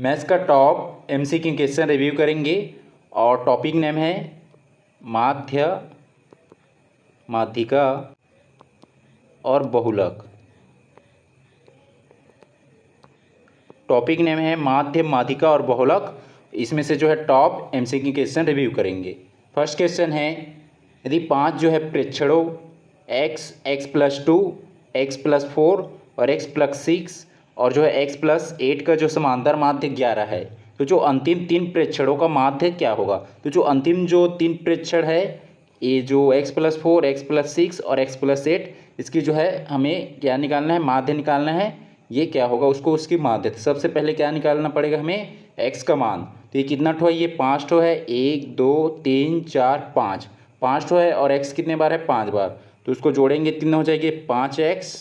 Maths का top MCQ question review करेंगे और टॉपिक नेम है माध्य, माध्यिका और बहुलक। टॉपिक नेम है माध्य, माध्यिका और बहुलक। इसमें से जो है टॉप एमसीक्यू क्वेश्चन रिव्यू करेंगे। फर्स्ट क्वेश्चन है, यदि 5 जो है प्रेक्षणों x, x+2, x+4 और x+6 और जो है x+8 का जो समांतर माध्य 11 है, तो जो अंतिम 3 प्रेक्षणों का माध्य क्या होगा। तो जो अंतिम जो 3 प्रेक्षण है, ये जो x+4, x+6 और x+8, इसकी जो है हमें क्या निकालना है, माध्य निकालना है। ये क्या होगा, उसको उसकी माध्य। सबसे पहले क्या निकालना पड़ेगा हमें, x का मान। तो ये कितना ठो है, ये 5 ठो है। 1 2 3 4 5, 5 ठो है और x कितने बार है, 5 बार। तो उसको जोड़ेंगे, कितना हो जाएगी 5x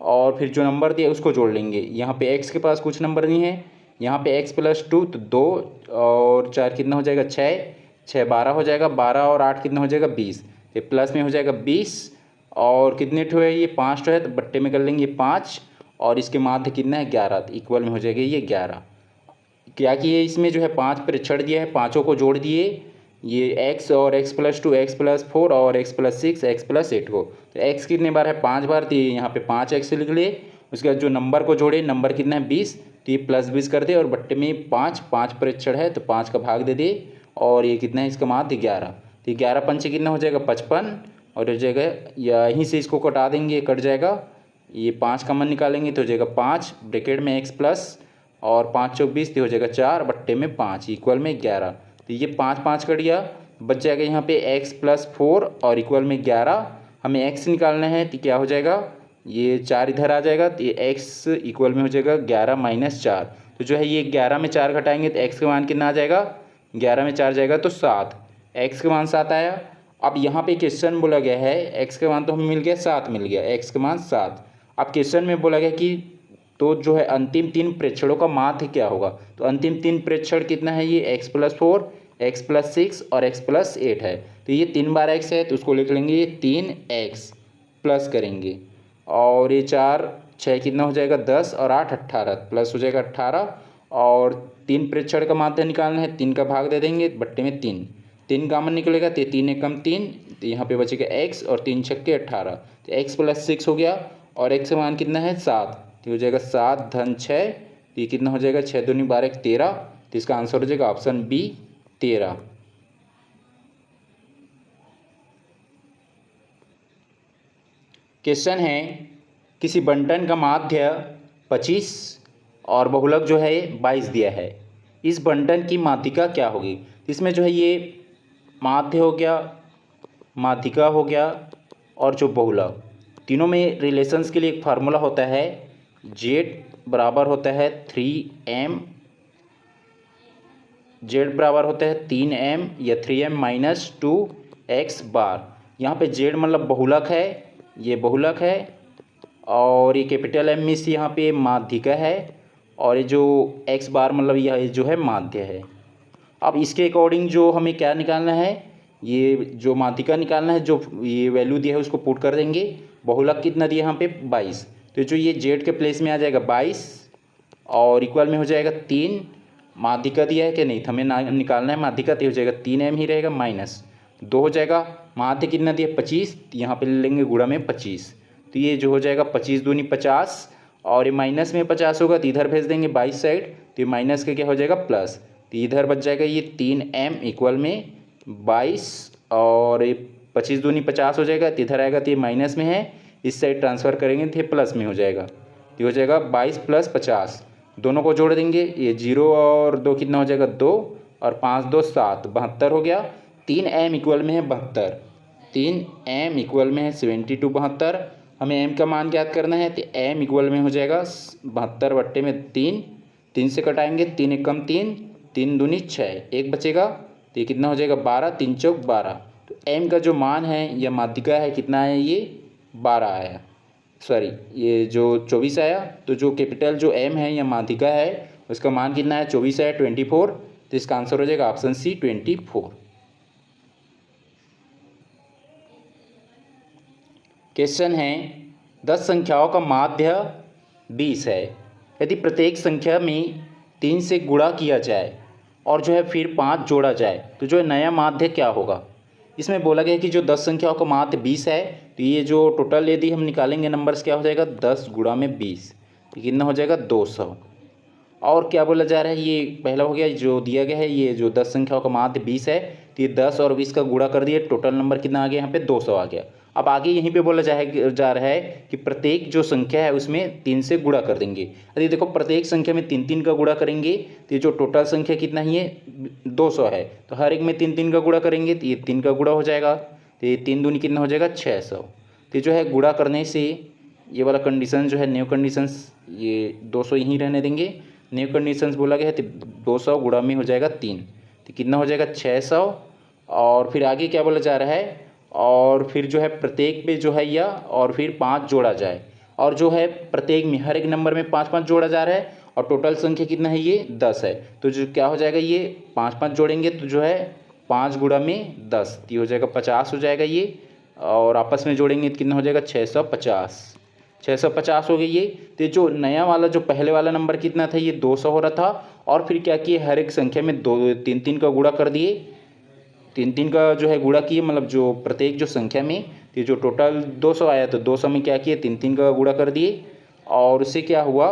और फिर जो नंबर दिया उसको जोड़ लेंगे। यहाँ पे x के पास कुछ नंबर नहीं है, यहाँ पे x+2 तो 2 और 4 कितना हो जाएगा 6, 6 12 हो जाएगा। 12 और 8 कितना हो जाएगा 20, फिर प्लस में हो जाएगा 20 और कितने ठो है, ये 5 ठो है तो बट्टे में कर लेंगे 5 और इसके माध्य कितना है 11, तो इक्वल में हो जाएगा ये 11। क्या किए, इसमें जो है 5 प्रेक्षण दिया है, पाँचों को जोड़ दिए, ये x और x+2, x+4 और x+6, x+8 को। तो x कितने बार है, 5 बार, तो यहाँ पे 5x लिख लिए। उसके बाद जो नंबर को जोड़े, नंबर कितना है 20, तो ये +20 कर दे और बट्टे में 5 प्रेक्षण है तो 5 का भाग दे दे और ये कितना है, इसका माध्य 11। तो 11 पंचे कितना हो जाएगा 55 और हो जाएगा, यहीं से इसको कटा देंगे, कट जाएगा। ये 5 कॉमन निकालेंगे तो हो जाएगा 5, ब्रैकेट में x प्लस और 5 चौक 20 तो हो जाएगा 4 बट्टे में 5 इक्वल में 11। तो ये 5 5 कट गया, बच जाएगा यहाँ पे x+4 और इक्वल में 11। हमें x निकालना है तो क्या हो जाएगा, ये 4 इधर आ जाएगा तो ये x इक्वल में हो जाएगा 11 - 4। तो जो है ये 11 में 4 घटाएंगे तो x का मान कितना आ जाएगा, 11 में 4 जाएगा तो 7, x का मान 7 आया। अब यहाँ पे क्वेश्चन बोला गया है x का मान तो हमें मिल गया 7 मिल गया, x का मान 7। अब क्वेश्चन में बोला गया कि तो जो है अंतिम 3 प्रेक्षणों का माध्य क्या होगा। तो अंतिम 3 प्रेक्षण कितना है, ये x+4, x+6 और x+8 है। तो ये 3 बार x है तो उसको लिख लेंगे, ये 3x प्लस करेंगे और ये 4 6 कितना हो जाएगा 10 और 8 18 प्लस हो जाएगा 18 और 3 प्रेक्षण का माध्य निकालना है, 3 का भाग दे देंगे बट्टे में 3, 3 कॉमन निकलेगा तो 3 एकम 3, तो यहाँ पे बचेगा x और 3 छक्के 18, तो x+6 हो गया और x का मान कितना है 7, तो हो जाएगा 7 धन 6, तो ये कितना हो जाएगा 6 दूनी 12 13, तो इसका आंसर हो जाएगा ऑप्शन बी 13। क्वेश्चन है, किसी बंटन का माध्य 25 और बहुलक जो है 22 दिया है, इस बंटन की माध्यिका क्या होगी। इसमें जो है ये माध्य हो गया, माध्यिका हो गया और जो बहुलक, तीनों में रिलेशंस के लिए एक फार्मूला होता है, z बराबर होता है 3m, z बराबर होता है 3m या 3m - 2x बार। यहाँ पे z मतलब बहुलक है, ये बहुलक है और ये कैपिटल M मिस यहाँ पे माध्यिका है और ये जो x बार मतलब यह जो है माध्य है। अब इसके अकॉर्डिंग जो हमें क्या निकालना है, ये जो माध्यिका निकालना है, जो ये वैल्यू दिया है उसको पुट कर देंगे। बहुलक कितना दिया यहाँ पे 22, तो जो ये जेड के प्लेस में आ जाएगा 22 और इक्वल में हो जाएगा 3। माध्यिका दिया है कि नहीं, हमें निकालना है माध्यिका, तो हो जाएगा 3m ही रहेगा -2 हो जाएगा। माध्य कितना दिया 25, यहाँ पे ले लेंगे गुणा में 25, तो ये जो हो जाएगा 25 दूनी 50 और ये माइनस में 50 होगा तो इधर भेज देंगे 22 साइड, तो ये माइनस का क्या हो जाएगा प्लस, तो इधर बच जाएगा ये 3m इक्वल में 22 और ये 25 दूनी 50 हो जाएगा, तो इधर आएगा तो ये माइनस में है, इस साइड ट्रांसफ़र करेंगे तो ये प्लस में हो जाएगा, तो हो जाएगा 22 + 50। दोनों को जोड़ देंगे, ये 0 और 2 कितना हो जाएगा 2 और 5 2 7 72 हो गया। 3m इक्वल में है 72, 3m इक्वल में है 72 72। हमें m का मान ज्ञात करना है तो m इक्वल में हो जाएगा 72 बट्टे में 3, 3 से कटाएंगे 3 एकम 3, 3 दूनी 6, एक बचेगा तो ये कितना हो जाएगा 12, 3 चौक 12। तो m का जो मान है या माध्यिका है कितना है, ये 12 आया, सॉरी ये जो 24 आया। तो जो कैपिटल जो m है या माध्यिका है उसका मान कितना है 24 आया 24, तो इसका आंसर हो जाएगा ऑप्शन सी 24। क्वेश्चन है, 10 संख्याओं का माध्य 20 है, यदि प्रत्येक संख्या में 3 से गुणा किया जाए और जो है फिर 5 जोड़ा जाए तो जो है नया माध्य क्या होगा। इसमें बोला गया है कि जो 10 संख्याओं का माध्य 20 है, तो ये जो टोटल यदि हम निकालेंगे नंबर्स क्या हो जाएगा 10 गुणा में 20, तो कितना हो जाएगा 200। और क्या बोला जा रहा है, ये पहला हो गया जो दिया गया है, ये जो 10 संख्याओं का माध्य 20 है, तो ये 10 और 20 का गुणा कर दिए, टोटल नंबर कितना आ गया यहाँ पे 200 आ गया। अब आगे यहीं पे बोला जा रहा है कि प्रत्येक जो संख्या है उसमें 3 से गुणा कर देंगे। अरे देखो प्रत्येक संख्या में 3 का गुणा करेंगे तो ये जो टोटल संख्या कितना ही है 200 है, तो हर एक में 3 का गुणा करेंगे तो ये 3 का गुणा हो जाएगा, तो ये 3 दूनी कितना हो जाएगा 600। तो जो है गुणा करने से ये वाला कंडीशन जो है न्यू कंडीशंस ये 200 यहीं रहने देंगे। न्यू कंडीशंस बोला गया है तो 200 गुणा में हो जाएगा 3, तो कितना हो जाएगा 600। और फिर आगे क्या बोला जा रहा है, और फिर जो है प्रत्येक पे जो है या और फिर 5 जोड़ा जाए, और जो है प्रत्येक में हर एक नंबर में 5 जोड़ा जा रहा है, और टोटल संख्या कितना है ये 10 है, तो जो क्या हो जाएगा ये 5 जोड़ेंगे तो जो है 5 गुणा में 10, तो ये हो जाएगा 50 हो जाएगा ये, और आपस में जोड़ेंगे तो कितना हो जाएगा 650। 650 हो गई ये। तो जो नया वाला जो पहले वाला नंबर कितना था ये 200 हो रहा था, और फिर क्या किए हर एक संख्या में 3 का गुणा कर दिए, 3 का जो है गुणा किए, मतलब जो प्रत्येक जो संख्या में, तो जो टोटल 200 आया तो 200 में क्या किए 3 का गुणा कर दिए, और उससे क्या हुआ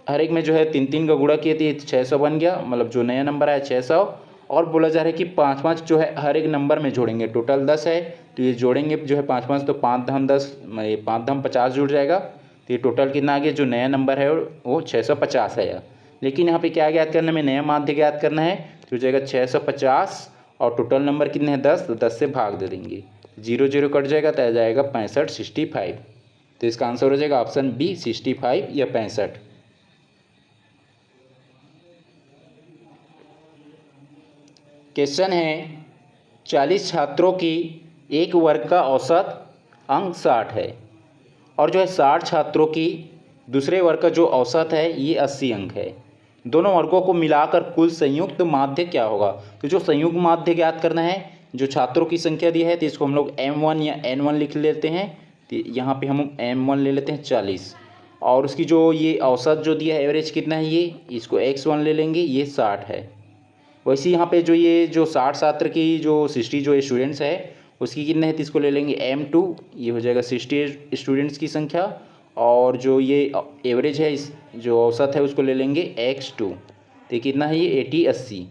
हर एक में जो है 3 का गुणा किए थे 600 बन गया, मतलब जो नया नंबर आया 600। और बोला जा रहा है कि 5 जो है हर एक नंबर में जोड़ेंगे, टोटल 10 है तो ये जोड़ेंगे जो है 5 तो 5 धम 10, 5 धम 50 जुड़ जाएगा, तो ये टोटल कितना आ गया जो नया नंबर है वो 650 है यार। लेकिन यहाँ पे क्या ज्ञात करना है, हमें नया माध्य ज्ञात करना है, तो हो जाएगा 650 और टोटल नंबर कितने हैं 10, तो 10 से भाग दे देंगे, 0 0 कट जाएगा तो आ जाएगा 65 65। तो इसका आंसर हो जाएगा ऑप्शन बी 65 या 65। क्वेश्चन है 40 छात्रों की एक वर्ग का औसत अंक 60 है, और जो है 60 छात्रों की दूसरे वर्ग का जो औसत है ये 80 अंक है। दोनों वर्गों को मिलाकर कुल संयुक्त माध्य क्या होगा। तो जो संयुक्त माध्य ज्ञात करना है, जो छात्रों की संख्या दी है तो इसको हम लोग M1 या N1 लिख लेते हैं, तो यहाँ पे हम M1 ले लेते हैं 40, और उसकी जो ये औसत जो दिया है एवरेज कितना है ये, इसको X1 ले लेंगे, ये 60 है। वैसे यहाँ पे जो ये जो 60 छात्र की जो 60 जो स्टूडेंट्स है उसकी कितने है, तो इसको ले लेंगे M2, ये हो जाएगा 60 स्टूडेंट्स की संख्या, और जो ये एवरेज है इस जो औसत है उसको ले लेंगे X2, तो कितना है ये 80 80।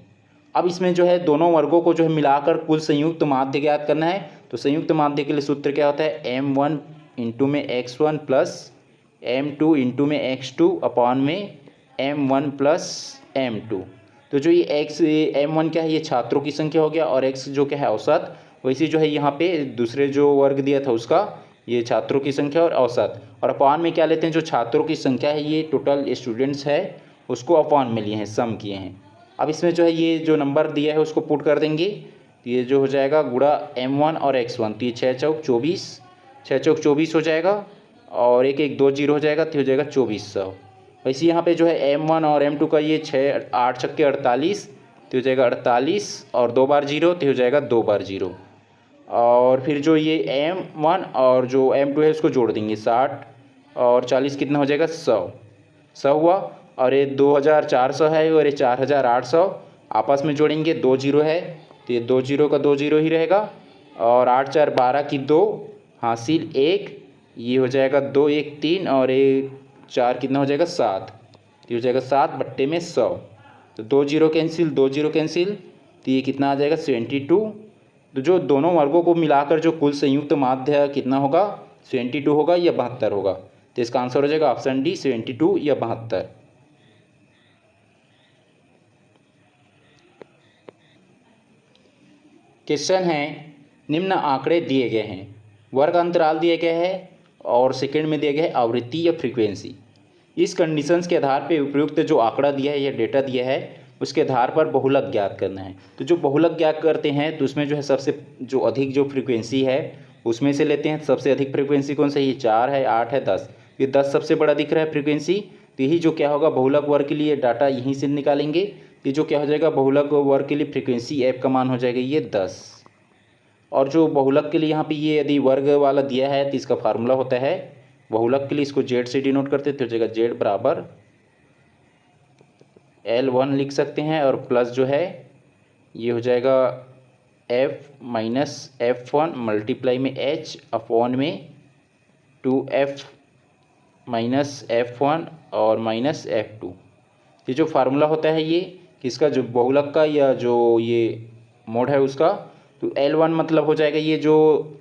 अब इसमें जो है दोनों वर्गों को जो है मिलाकर कुल संयुक्त माध्य ज्ञात करना है, तो संयुक्त माध्य के लिए सूत्र क्या होता है M1 इंटू में X1 प्लस M2 इंटू में X2 अपॉन में M1 प्लस M2। तो जो ये M1 क्या है ये छात्रों की संख्या हो गया, और X जो क्या है औसत, वैसे जो है यहाँ पे दूसरे जो वर्ग दिया था उसका ये छात्रों की संख्या और औसत, और अपॉन में क्या लेते हैं जो छात्रों की संख्या है ये टोटल स्टूडेंट्स है उसको अपॉन में लिए हैं, सम किए हैं। अब इसमें जो है ये जो नंबर दिया है उसको पुट कर देंगे, तो ये जो हो जाएगा गुणा M1 और X1, तो ये 6 चौक 24, 6 चौक 24 हो जाएगा, और 1 1 2 0 हो जाएगा, तो हो जाएगा 2400। वैसे यहाँ पे जो है M1 और M2 का ये 6 8 छक्के 48, तो हो जाएगा 48, और 2 बार 0 तो हो जाएगा 2 बार 0, और फिर जो ये M1 और जो M2 है उसको जोड़ देंगे 60 और 40 कितना हो जाएगा 100 हुआ, और ये 2400 है और ये 4800 आपस में जोड़ेंगे, 2 0 है तो ये 2 0 का 2 0 ही रहेगा, और 8 4 12 की 2 हासिल 1, ये हो जाएगा 2 1 3 और 1 4 कितना हो जाएगा 7, ये हो जाएगा 7 बट्टे में 100, तो 2 0 कैंसिल 2 0 कैंसिल, तो ये कितना आ जाएगा 72। तो जो दोनों वर्गों को मिलाकर जो कुल संयुक्त माध्य कितना होगा 72 होगा या 72 होगा, तो इसका आंसर हो जाएगा ऑप्शन डी 72 या 72। क्वेश्चन है निम्न आंकड़े दिए गए हैं, वर्ग अंतराल दिए गए हैं और सेकंड में दिया गया है आवृत्ति या फ्रीक्वेंसी। इस कंडीशंस के आधार पर उपयुक्त जो आंकड़ा दिया है या डेटा दिया है उसके आधार पर बहुलक ज्ञात करना है। तो जो बहुलक ज्ञात करते हैं तो उसमें जो है सबसे जो अधिक जो फ्रीक्वेंसी है उसमें से लेते हैं। सबसे अधिक फ्रीक्वेंसी कौन सा, ये 4 है 8 है 10, ये 10 सबसे बड़ा दिख रहा है फ्रीक्वेंसी, तो यही जो क्या होगा बहुलक वर्ग के लिए डाटा यहीं से निकालेंगे, ये जो क्या हो जाएगा बहुलक वर्ग के लिए फ्रीक्वेंसी ऐप का मान हो जाएगा ये 10। और जो बहुलक के लिए यहाँ पे ये यदि वर्ग वाला दिया है तो इसका फार्मूला होता है बहुलक के लिए, इसको जेड से डिनोट करते तो हो जाएगा जेड बराबर L1 लिख सकते हैं और प्लस जो है ये हो जाएगा F माइनस F1 मल्टीप्लाई में H अपॉन में 2F माइनस F1 और माइनस F2। ये जो फार्मूला होता है ये किसका, जो बहुलक का या जो ये मोड है उसका। तो L1 मतलब हो जाएगा ये जो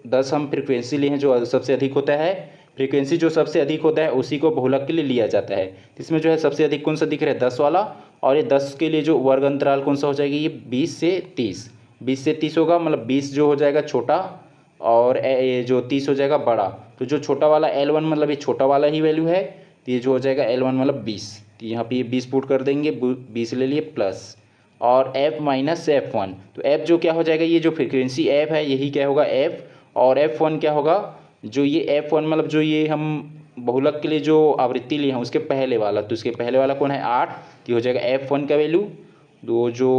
10 हम फ्रीक्वेंसी लिए हैं जो सबसे अधिक होता है, फ्रीक्वेंसी जो सबसे अधिक होता है उसी को बहुलक के लिए लिया जाता है। इसमें जो है सबसे अधिक कौन सा दिख रहा है, 10 वाला। और ये 10 के लिए जो वर्ग अंतराल कौन सा हो जाएगा, ये 20 से 30। 20 से 30 होगा, मतलब 20 जो हो जाएगा छोटा और ये जो 30 हो जाएगा बड़ा। तो जो छोटा वाला L1 मतलब ये छोटा वाला ही वैल्यू है, तो ये जो हो जाएगा L1 मतलब 20। तो यहाँ पे ये 20 पुट कर देंगे, 20 ले लिए प्लस और F माइनस F1। तो F जो क्या हो जाएगा, ये जो फ्रीक्वेंसी F है यही क्या होगा F, और F1 क्या होगा, जो ये F1 मतलब जो ये हम बहुलक के लिए जो आवृत्ति लिए हैं उसके पहले वाला। तो इसके पहले वाला कौन है 8, तो हो जाएगा F1 का वैल्यू। तो जो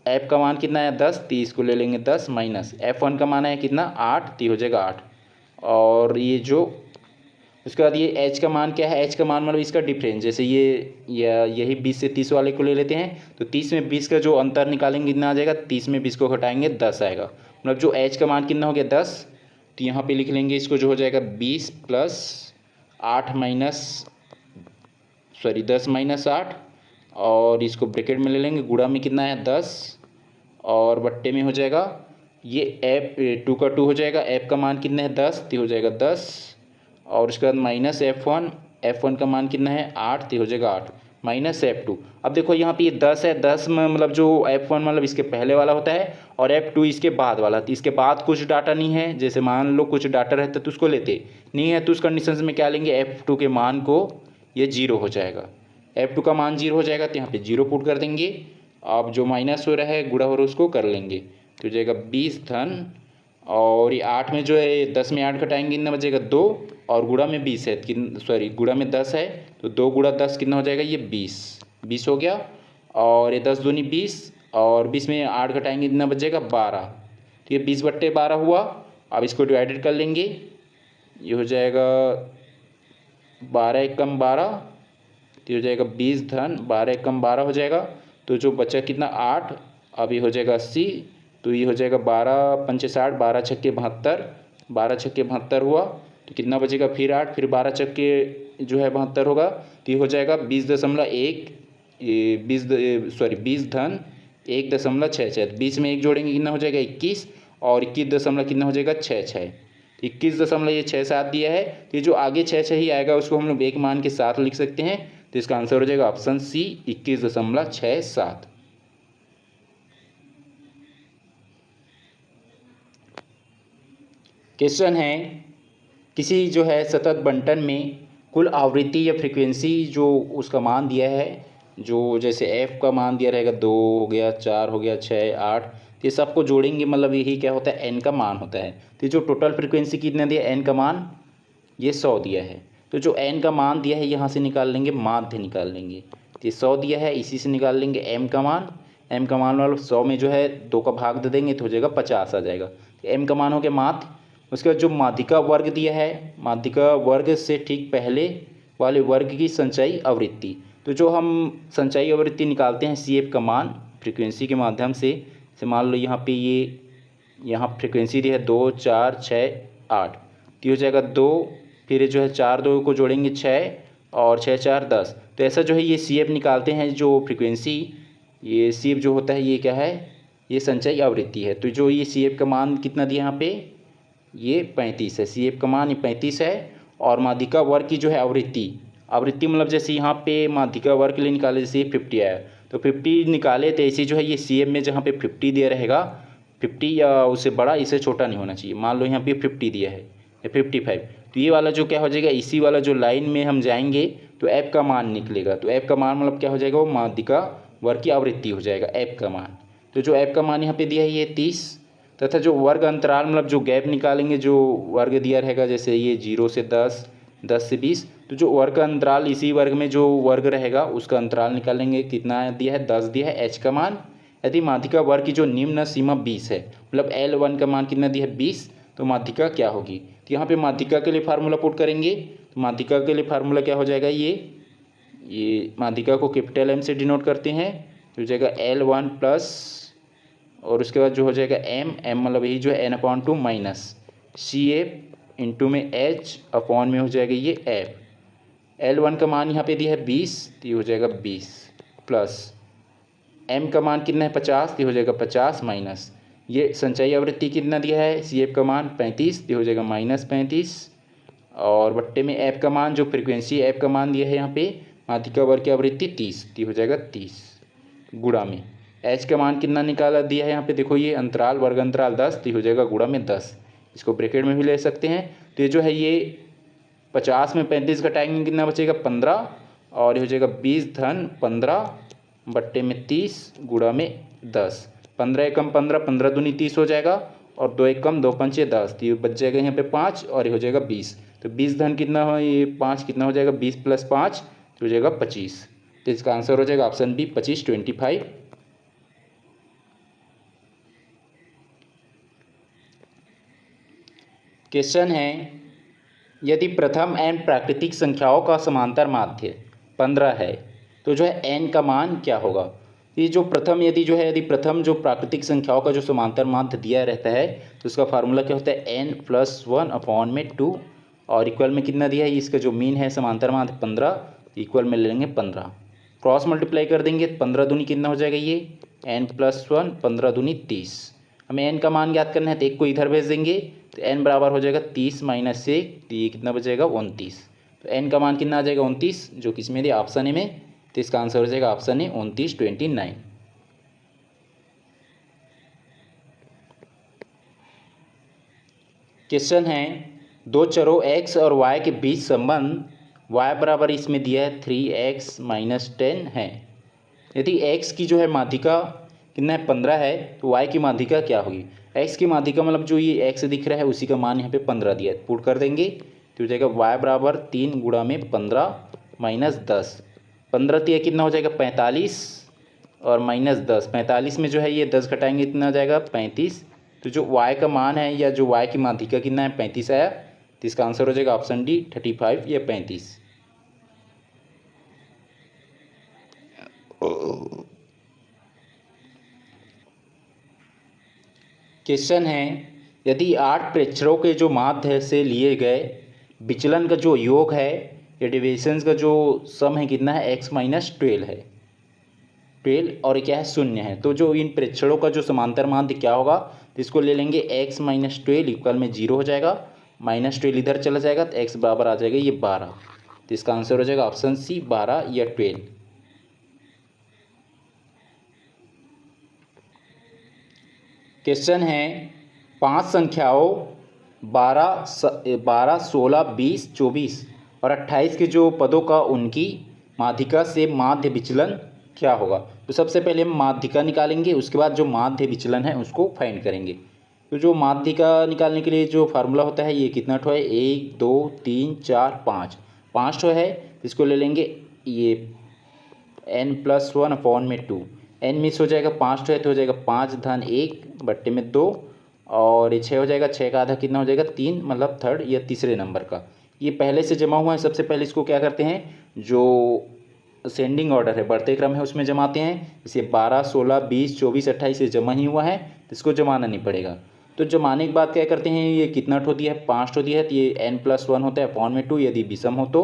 F का मान कितना है 10, तो इसको ले लेंगे 10 माइनस F1 का मान है कितना 8, तो हो जाएगा 8। और ये जो उसके बाद ये H का मान क्या है, H का मान मतलब इसका डिफरेंस, जैसे यही 20 से 30 वाले को ले लेते हैं। तो 30 में 20 का जो अंतर निकालेंगे कितना आ जाएगा, 30 में 20 को घटाएंगे 10 आएगा। मतलब जो H का मान कितना हो गया 10, तो यहाँ पे लिख लेंगे इसको जो हो जाएगा 20 प्लस 8 माइनस 10 माइनस 8, और इसको ब्रैकेट में ले लेंगे, गुणा में कितना है 10 और बट्टे में हो जाएगा ये F2 का 2 हो जाएगा। F का मान कितना है 10, तो हो जाएगा 10 और उसके बाद माइनस F1 का मान कितना है 8, तो हो जाएगा 8 माइनस F2। अब देखो यहाँ पे ये 10 है, 10 में मतलब जो F1 मतलब इसके पहले वाला होता है और F2 इसके बाद वाला। तो इसके बाद कुछ डाटा नहीं है, जैसे मान लो कुछ डाटा रहता तो उसको लेते, नहीं है तो उस कंडीशन में क्या लेंगे, F2 के मान को ये 0 हो जाएगा। F2 का मान 0 हो जाएगा तो यहाँ पे 0 पुट कर देंगे। अब जो माइनस हो रहा है गुणा हो रहा है उसको कर लेंगे, तो हो जाएगा 20 धन, और ये 8 में जो है 10 में 8 घटाएंगे कितना बचेगा 2, और गुणा में 20 है, गुणा में 10 है तो 2 गुणा 10 कितना हो जाएगा, ये 20 हो गया। और ये 10 दूनी 20 और 20 में 8 घटाएंगे कितना बचेगा 12, तो ये 20/12 हुआ। अब इसको डिवाइडेड कर लेंगे, ये हो जाएगा 12 एकम 12, तो हो जाएगा 20 धन 12 एकम 12 हो जाएगा। तो जो बचा कितना 8, अब ये हो जाएगा 80, तो ये हो जाएगा 12 पंचे 60, 12 छक्के 72, 12 छक्के 72 हुआ। तो कितना बचेगा फिर 8, फिर 12 छक्के जो है 72 होगा, तो ये हो जाएगा 20.1, 20 धन 1.66। 20 में 1 जोड़ेंगे कितना हो जाएगा 21, और 21 दशमलव कितना हो जाएगा 66। 21.67 दिया है, तो ये जो आगे 66 ही आएगा उसको हम लोग एक मान के साथ लिख सकते हैं। तो इसका आंसर हो जाएगा ऑप्शन सी 21.67। क्वेश्चन है किसी जो है सतत बंटन में कुल आवृत्ति या फ्रीक्वेंसी जो उसका मान दिया है, जो जैसे F का मान दिया रहेगा 2 हो गया, 4 हो गया, 6, 8, ये सबको जोड़ेंगे, मतलब यही क्या होता है N का मान होता है। तो जो टोटल फ्रीक्वेंसी कितना दिया N का मान ये 100 दिया है, तो जो N का मान दिया है यहाँ से निकाल लेंगे, माध्य निकाल लेंगे। तो ये 100 दिया है, इसी से निकाल लेंगे M का मान। M का मान मतलब 100 में जो है 2 का भाग दे देंगे तो हो जाएगा 50 आ जाएगा। तो M का मान हो गया माध्य। उसके बाद जो माध्यिका वर्ग दिया है, माध्यिका वर्ग से ठीक पहले वाले वर्ग की संचयी आवृत्ति। तो जो हम संचयी आवृत्ति निकालते हैं CF का मान फ्रीक्वेंसी के माध्यम से मान लो यहाँ पे ये यहाँ फ्रीक्वेंसी दी है 2, 4, 6, 8, तो हो जाएगा 2, फिर जो है 4 2 को जोड़ेंगे 6, और 6 4 10। तो ऐसा जो है ये CF निकालते हैं जो फ्रीक्वेंसी, ये CF जो होता है ये क्या है, ये संचयी आवृत्ति है। तो जो ये CF का मान कितना दिया यहाँ पे, ये 35 है, CF का मान ये 35 है। और माध्यिका वर्ग की जो है आवृत्ति मतलब जैसे यहाँ पे माध्यिका वर्ग के लिए निकाले, जैसे 50 आया तो 50 निकाले, तो ऐसे जो है ये CF में जहाँ पे 50 दिया रहेगा, 50 या उससे बड़ा इससे छोटा नहीं होना चाहिए। मान लो यहाँ पे 50 दिया है या 55, तो ये वाला जो क्या हो जाएगा, इसी वाला जो लाइन में हम जाएंगे तो F का मान निकलेगा। तो F का मान मतलब क्या हो जाएगा, वो माध्यिका वर्ग की आवृत्ति हो जाएगा F का मान। तो जो F का मान यहाँ पे दिया है ये 30, तथा जो वर्ग अंतराल मतलब जो गैप निकालेंगे, जो वर्ग दिया रहेगा जैसे ये 0 से 10, 10 से 20, तो जो वर्ग अंतराल इसी वर्ग में जो वर्ग रहेगा उसका अंतराल निकालेंगे, कितना दिया है 10 दिया है H का मान। यदि माध्यिका वर्ग की जो निम्न सीमा 20 है, मतलब L1 का मान कितना दिया है 20, तो माध्यिका क्या होगी। तो यहाँ पे माध्यिका के लिए फार्मूला पुट करेंगे, तो माध्यिका के लिए फार्मूला क्या हो जाएगा, ये माध्यिका को कैपिटल M से डिनोट करते हैं, तो हो जाएगा L1 प्लस और उसके बाद जो हो जाएगा M मतलब यही जो है N/2 माइनस CF इंटू में H अपॉन में हो जाएगा ये F। L1 का मान यहाँ पे दिया है 20, तो ये हो जाएगा 20 प्लस M का मान कितना है 50, तो हो जाएगा 50 माइनस ये संचयी आवृत्ति कितना दिया है CF का मान 35, तो हो जाएगा -35 और बट्टे में F का मान जो फ्रीक्वेंसी F का मान दिया है यहाँ पे माध्यिका वर्ग की आवृत्ति 30, तो हो जाएगा 30 गुणा में H का मान कितना निकाला दिया है यहाँ पे देखो ये अंतराल वर्ग अंतराल 10, तो हो जाएगा गुणा में 10। इसको ब्रैकेट में भी ले सकते हैं। तो ये जो है ये 50 में 35 घटाएंगे कितना बचेगा 15 और ये हो जाएगा 20 धन 15 बट्टे में 30 गुणा में 10। 15 एकम 15, 15 दूनी 30 हो जाएगा और 2 एकम 2 पंचे 10, तो ये बच जाएगा यहाँ पे 5 और ये हो जाएगा 20। तो 20 धन कितना हो ये 5 कितना हो जाएगा 20 प्लस 5 तो हो जाएगा 25। तो इसका आंसर हो जाएगा ऑप्शन बी 25 25। क्वेश्चन है यदि प्रथम n प्राकृतिक संख्याओं का समांतर माध्य 15 है तो जो है n का मान क्या होगा। ये जो प्रथम यदि प्रथम जो प्राकृतिक संख्याओं का जो समांतर माध्य दिया रहता है तो उसका फार्मूला क्या होता है n+1 अपॉन में 2 और इक्वल में कितना दिया है इसका जो मीन है समांतर माध्य 15, इक्वल में ले लेंगे 15, क्रॉस मल्टीप्लाई कर देंगे 15 दूनी कितना हो जाएगा ये n+1 15 दूनी 30। हमें n का मान ज्ञात करना है तो एक को इधर भेज देंगे तो n बराबर हो जाएगा 30 माइनस 1, तो ये कितना बचेगा 29। तो n का मान कितना आ जाएगा 29 जो कि इसमें दिया ऑप्शन ए में, तो इसका आंसर हो जाएगा ऑप्शन ए 29 29। क्वेश्चन है दो चरों x और y के बीच संबंध y बराबर इसमें दिया है 3x - 10 है। यदि x की जो है माध्यिका कितना है 15 है तो y की माध्यिका क्या होगी। x की माध्यिका मतलब जो ये x दिख रहा है उसी का मान यहाँ पे 15 दिया है, पुट कर देंगे तो हो जाएगा y बराबर 3 गुणा में 15 माइनस 10। 15 तो कितना हो जाएगा 45 और माइनस 10, 45 में जो है ये 10 घटाएंगे कितना हो जाएगा 35। तो जो y का मान है या जो y की माध्यिका कितना है 35 आया, तो इसका आंसर हो जाएगा ऑप्शन डी 35 या 35। क्वेश्चन है यदि 8 प्रेक्षणों के जो माध्य से लिए गए विचलन का जो योग है या डेविएशंस का जो सम है कितना है x - 12 है, 12 और क्या है 0 है। तो जो इन प्रेक्षणों का जो समांतर माध्य क्या होगा तो इसको ले लेंगे x - 12 इक्वल में 0 हो जाएगा, -12 इधर चला जाएगा तो x बराबर आ जाएगा ये 12। तो इसका आंसर हो जाएगा ऑप्शन सी 12 या 12। क्वेश्चन है 5 संख्याओं 12, 16, 20, 24 और 28 के जो पदों का उनकी माध्यिका से माध्य विचलन क्या होगा। तो सबसे पहले हम माध्यिका निकालेंगे, उसके बाद जो माध्य विचलन है उसको फाइंड करेंगे। तो जो माध्यिका निकालने के लिए जो फार्मूला होता है ये कितना ठो है 1 2 3 4 5, 5 ठो है। इसको ले लेंगे ये n+1 अपॉन में 2, n मिस हो जाएगा 5 ठो है तो हो जाएगा 5 धन 1 बट्टे में 2 और ये 6 हो जाएगा, 6 का आधा कितना हो जाएगा 3 मतलब थर्ड या तीसरे नंबर का। ये पहले से जमा हुआ है, सबसे पहले इसको क्या करते हैं जो असेंडिंग ऑर्डर है बढ़ते क्रम है उसमें जमाते हैं। इसे 12 16 20 24 28 से जमा ही हुआ है तो इसको जमाना नहीं पड़ेगा। तो जमाने के बाद क्या करते हैं ये कितना ठो दिया है 5 ठो दिया है तो ये n+1 होता है अपॉन में 2, यदि विषम हो तो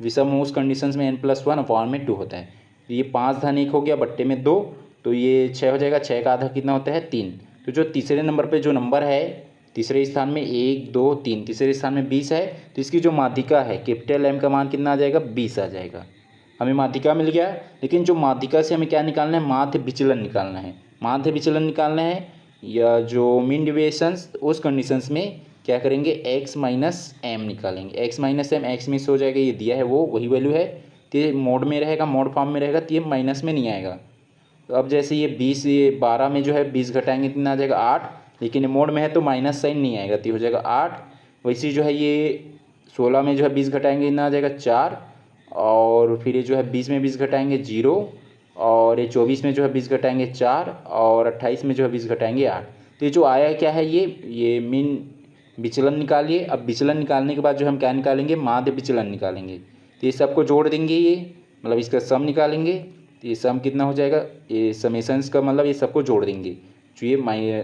विषम हो उस कंडीशंस में n+1 अपॉन में 2 होता है। तो ये 5 धन 1 हो गया बट्टे में 2, तो ये 6 हो जाएगा, 6 का आधा कितना होता है 3। तो जो तीसरे नंबर पे जो नंबर है तीसरे स्थान में 1 2 3, तीसरे स्थान में 20 है तो इसकी जो माध्यिका है कैपिटल M का मान कितना आ जाएगा 20 आ जाएगा। हमें माध्यिका मिल गया, लेकिन जो माध्यिका से हमें क्या निकालना है माध्य विचलन निकालना है। माध्य विचलन निकालना है या जो मीन डेविएशंस उस कंडीशंस में क्या करेंगे x - m निकालेंगे। x - m x मिस हो जाएगा, ये दिया है वो वही वैल्यू है तो ये मोड में रहेगा, मोड फॉर्म में रहेगा तो ये माइनस में नहीं आएगा। तो अब जैसे ये 20 ये 12 में जो है 20 घटाएंगे कितना आ जाएगा 8, लेकिन ये मोड में है तो माइनस साइन नहीं आएगा तो हो जाएगा 8। वैसे जो है ये 16 में जो है 20 घटाएंगे कितना आ जाएगा 4 और फिर ये जो है 20 में 20 घटाएंगे 0 और ये 24 में जो है 20 घटाएंगे 4 और 28 में जो है 20 घटाएंगे 8। तो ये जो आया क्या है ये मीन विचलन निकालिए। अब विचलन निकालने के बाद जो हम क्या निकालेंगे माध्य विचलन निकालेंगे। तो ये सबको जोड़ देंगे, ये मतलब इसका सम निकालेंगे तो ये सम कितना हो जाएगा, ये समेशंस का मतलब ये सबको जोड़ देंगे, जो ये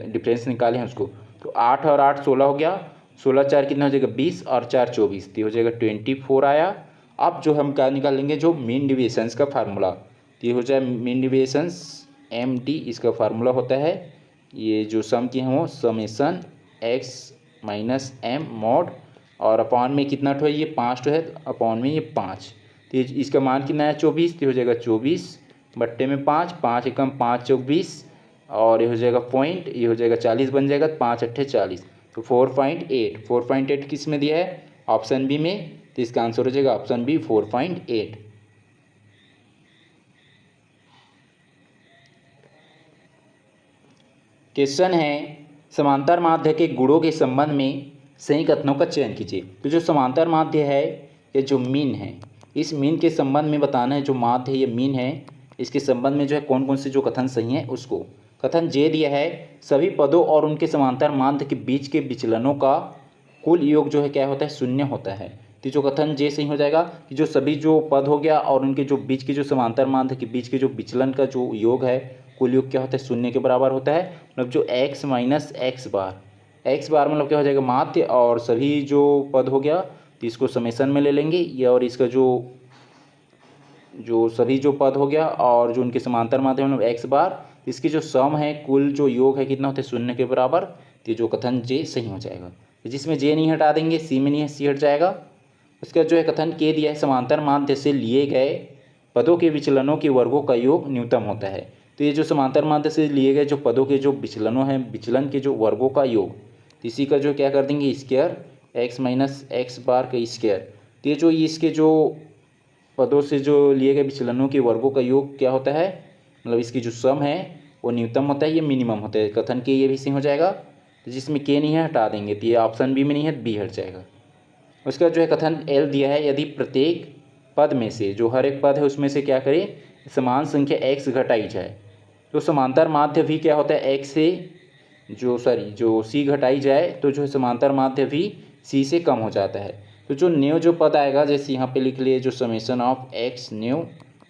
डिफरेंस निकाले हैं उसको। तो 8 और 8 16 हो गया, 16 4 कितना हो जाएगा 20 और 4 24, तो हो जाएगा 24 आया। अब जो हम क्या निकालेंगे, जो मीन डिविएशंस का फार्मूला, तो ये हो जाए मीन डिविएशंस एम डी, इसका फार्मूला होता है ये जो सम की है वो summation x minus m mod, और अपॉन में कितना ठो है, ये 5 ठो है, अपॉन में ये 5, तो इसका मान कितना है 24, तो हो जाएगा 24 बट्टे में 5, 5 एकम 5 चौक 20, और ये हो जाएगा पॉइंट, ये हो जाएगा 40 बन जाएगा, 5 अट्ठे 40, तो 4.8 किस में दिया है, ऑप्शन बी में, तो इसका आंसर हो जाएगा ऑप्शन बी 4.8। क्वेश्चन है समांतर माध्य के गुणों के संबंध में सही कथनों का चयन कीजिए। तो जो समांतर माध्य है ये जो मीन है, इस मीन के संबंध में बताना है, जो माध्य है ये मीन है, इसके संबंध में जो है कौन कौन से जो कथन सही है उसको। कथन जे दिया है सभी पदों और उनके समांतर माध्य के बीच के विचलनों का कुल योग जो है क्या होता है, शून्य होता है। तो जो कथन जे सही हो जाएगा कि जो सभी जो पद हो गया और उनके जो बीच के जो समांतर माध्य के बीच के जो विचलन का जो योग है, कुल योग क्या होता है, शून्य के बराबर होता है। मतलब जो x माइनस एक्स बार मतलब क्या हो जाएगा माध्य, और सभी जो पद हो गया तो इसको समेशन में ले लेंगे ये, और इसका जो सभी जो पद हो गया और जो उनके समांतर माध्य मतलब x बार, इसकी जो सम है कुल जो योग है कितना होता है, शून्य के बराबर। तो जो कथन जे सही हो जाएगा, जिसमें जे नहीं हटा देंगे, सी में नहीं है सी हट जाएगा। उसका जो है कथन के दिया है समांतर माध्य से लिए गए पदों के विचलनों के वर्गों का योग न्यूनतम होता है। तो ये जो समांतर माध्य से लिए गए जो पदों के जो विचलनों हैं, विचलन के जो वर्गों का योग, इसी का जो क्या कर देंगे स्क्वायर, एक्स माइनस एक्स बार का स्क्वायर। तो ये जो इसके जो पदों से जो लिए गए विचलनों के वर्गों का योग क्या होता है, मतलब इसकी जो सम है वो न्यूनतम होता है, ये मिनिमम होता है। कथन के ये भी सही हो जाएगा। तो जिसमें के नहीं है हटा देंगे, तो ये ऑप्शन बी में नहीं है, बी हट जाएगा। उसका जो है कथन एल दिया है यदि प्रत्येक पद में से, जो हर एक पद है उसमें से क्या करें, समान संख्या x घटाई जाए, तो समांतर माध्य भी क्या होता है x से जो c घटाई जाए, तो जो समांतर माध्य भी c से कम हो जाता है। तो जो न्यू जो पद आएगा, जैसे यहाँ पे लिख लिए जो समेशन ऑफ x न्यू,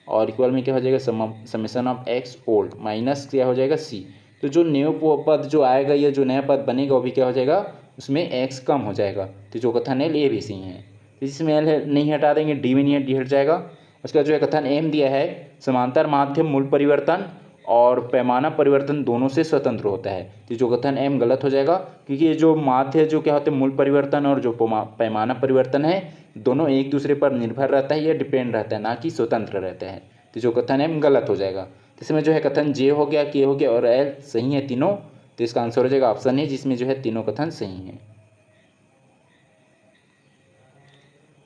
और इक्वल में क्या हो जाएगा summation of x old minus क्या हो जाएगा c। तो जो न्यू पद जो आएगा, ये जो नया पद बनेगा वो भी क्या हो जाएगा, उसमें x कम हो जाएगा। तो जो कथन है ए भी सही है। तो जिसमें एल नहीं हटा देंगे, डी में नहीं है, डी हट जाएगा। उसका जो है कथन एम दिया है समांतर माध्य मूल परिवर्तन और पैमाना परिवर्तन दोनों से स्वतंत्र होता है। तो जो कथन एम गलत हो जाएगा, क्योंकि ये जो माध्य जो क्या होते हैं मूल परिवर्तन और जो पैमाना परिवर्तन है, दोनों एक दूसरे पर निर्भर रहता है, या डिपेंड रहता है, ना कि स्वतंत्र रहता है। तो जो कथन एम गलत हो जाएगा। तो इसमें जो है कथन जे हो गया, के हो गया और एल सही है तीनों। तो इसका आंसर हो जाएगा ऑप्शन ए, जिसमें जो है तीनों कथन सही हैं।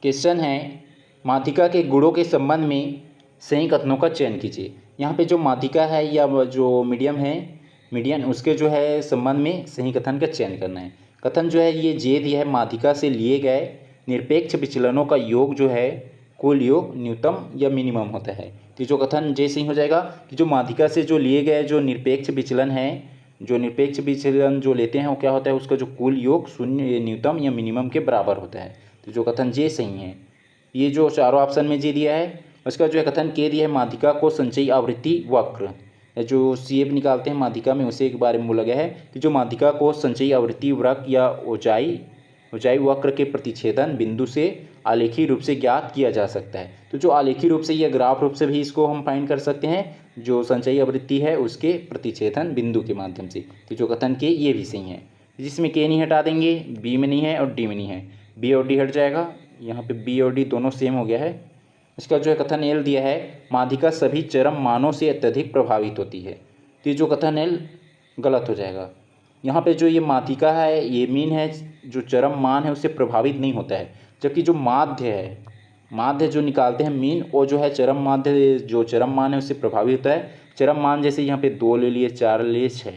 क्वेश्चन है माध्यिका के गुणों के संबंध में सही कथनों का चयन कीजिए। यहाँ पे जो माध्यिका है या जो मीडियम है, मीडियन, उसके जो है संबंध में सही कथन का चयन करना है। कथन जो है ये जे दिया है माध्यिका से लिए गए निरपेक्ष विचलनों का योग जो है कुल योग न्यूनतम या मिनिमम होता है। तो जो कथन जे सही हो जाएगा कि जो माध्यिका से जो लिए गए जो निरपेक्ष विचलन है, जो निरपेक्ष विचलन जो लेते हैं वो क्या होता है, उसका जो कुल योग शून्य न्यूनतम या मिनिमम के बराबर होता है। तो जो कथन जे सही है। ये जो चारों ऑप्शन में जे दिया है। उसका जो है कथन के दिया है माध्यिका को संचयी आवृत्ति वक्र, जो सीएफ निकालते हैं माध्यिका में, उसे एक बारे में बोला गया है कि जो माध्यिका को संचयी आवृत्ति वक्र या ऊंचाई वक्र के प्रतिच्छेदन बिंदु से आलेखी रूप से ज्ञात किया जा सकता है। तो जो आलेखी रूप से या ग्राफ रूप से भी इसको हम फाइंड कर सकते हैं, जो संचयी आवृत्ति है उसके प्रतिच्छेदन बिंदु के माध्यम से। तो जो कथन के ये भी सही है। जिसमें के नहीं हटा देंगे, बी में नहीं है और डी में नहीं है, बी और डी हट जाएगा। यहाँ पे बी और डी दोनों सेम हो गया है। इसका जो है कथन एल दिया है माध्यिका सभी चरम मानों से अत्यधिक प्रभावित होती है। तो ये जो कथन एल गलत हो जाएगा। यहाँ पे जो ये माध्यिका है ये मीन है, जो चरम मान है उससे प्रभावित नहीं होता है, जबकि जो माध्य है, माध्य जो निकालते हैं मीन, वो जो है चरम माध्य जो चरम मान है उससे प्रभावित होता है। चरम मान जैसे यहाँ पे 2 ले लिए, 4 ले लिए, 6,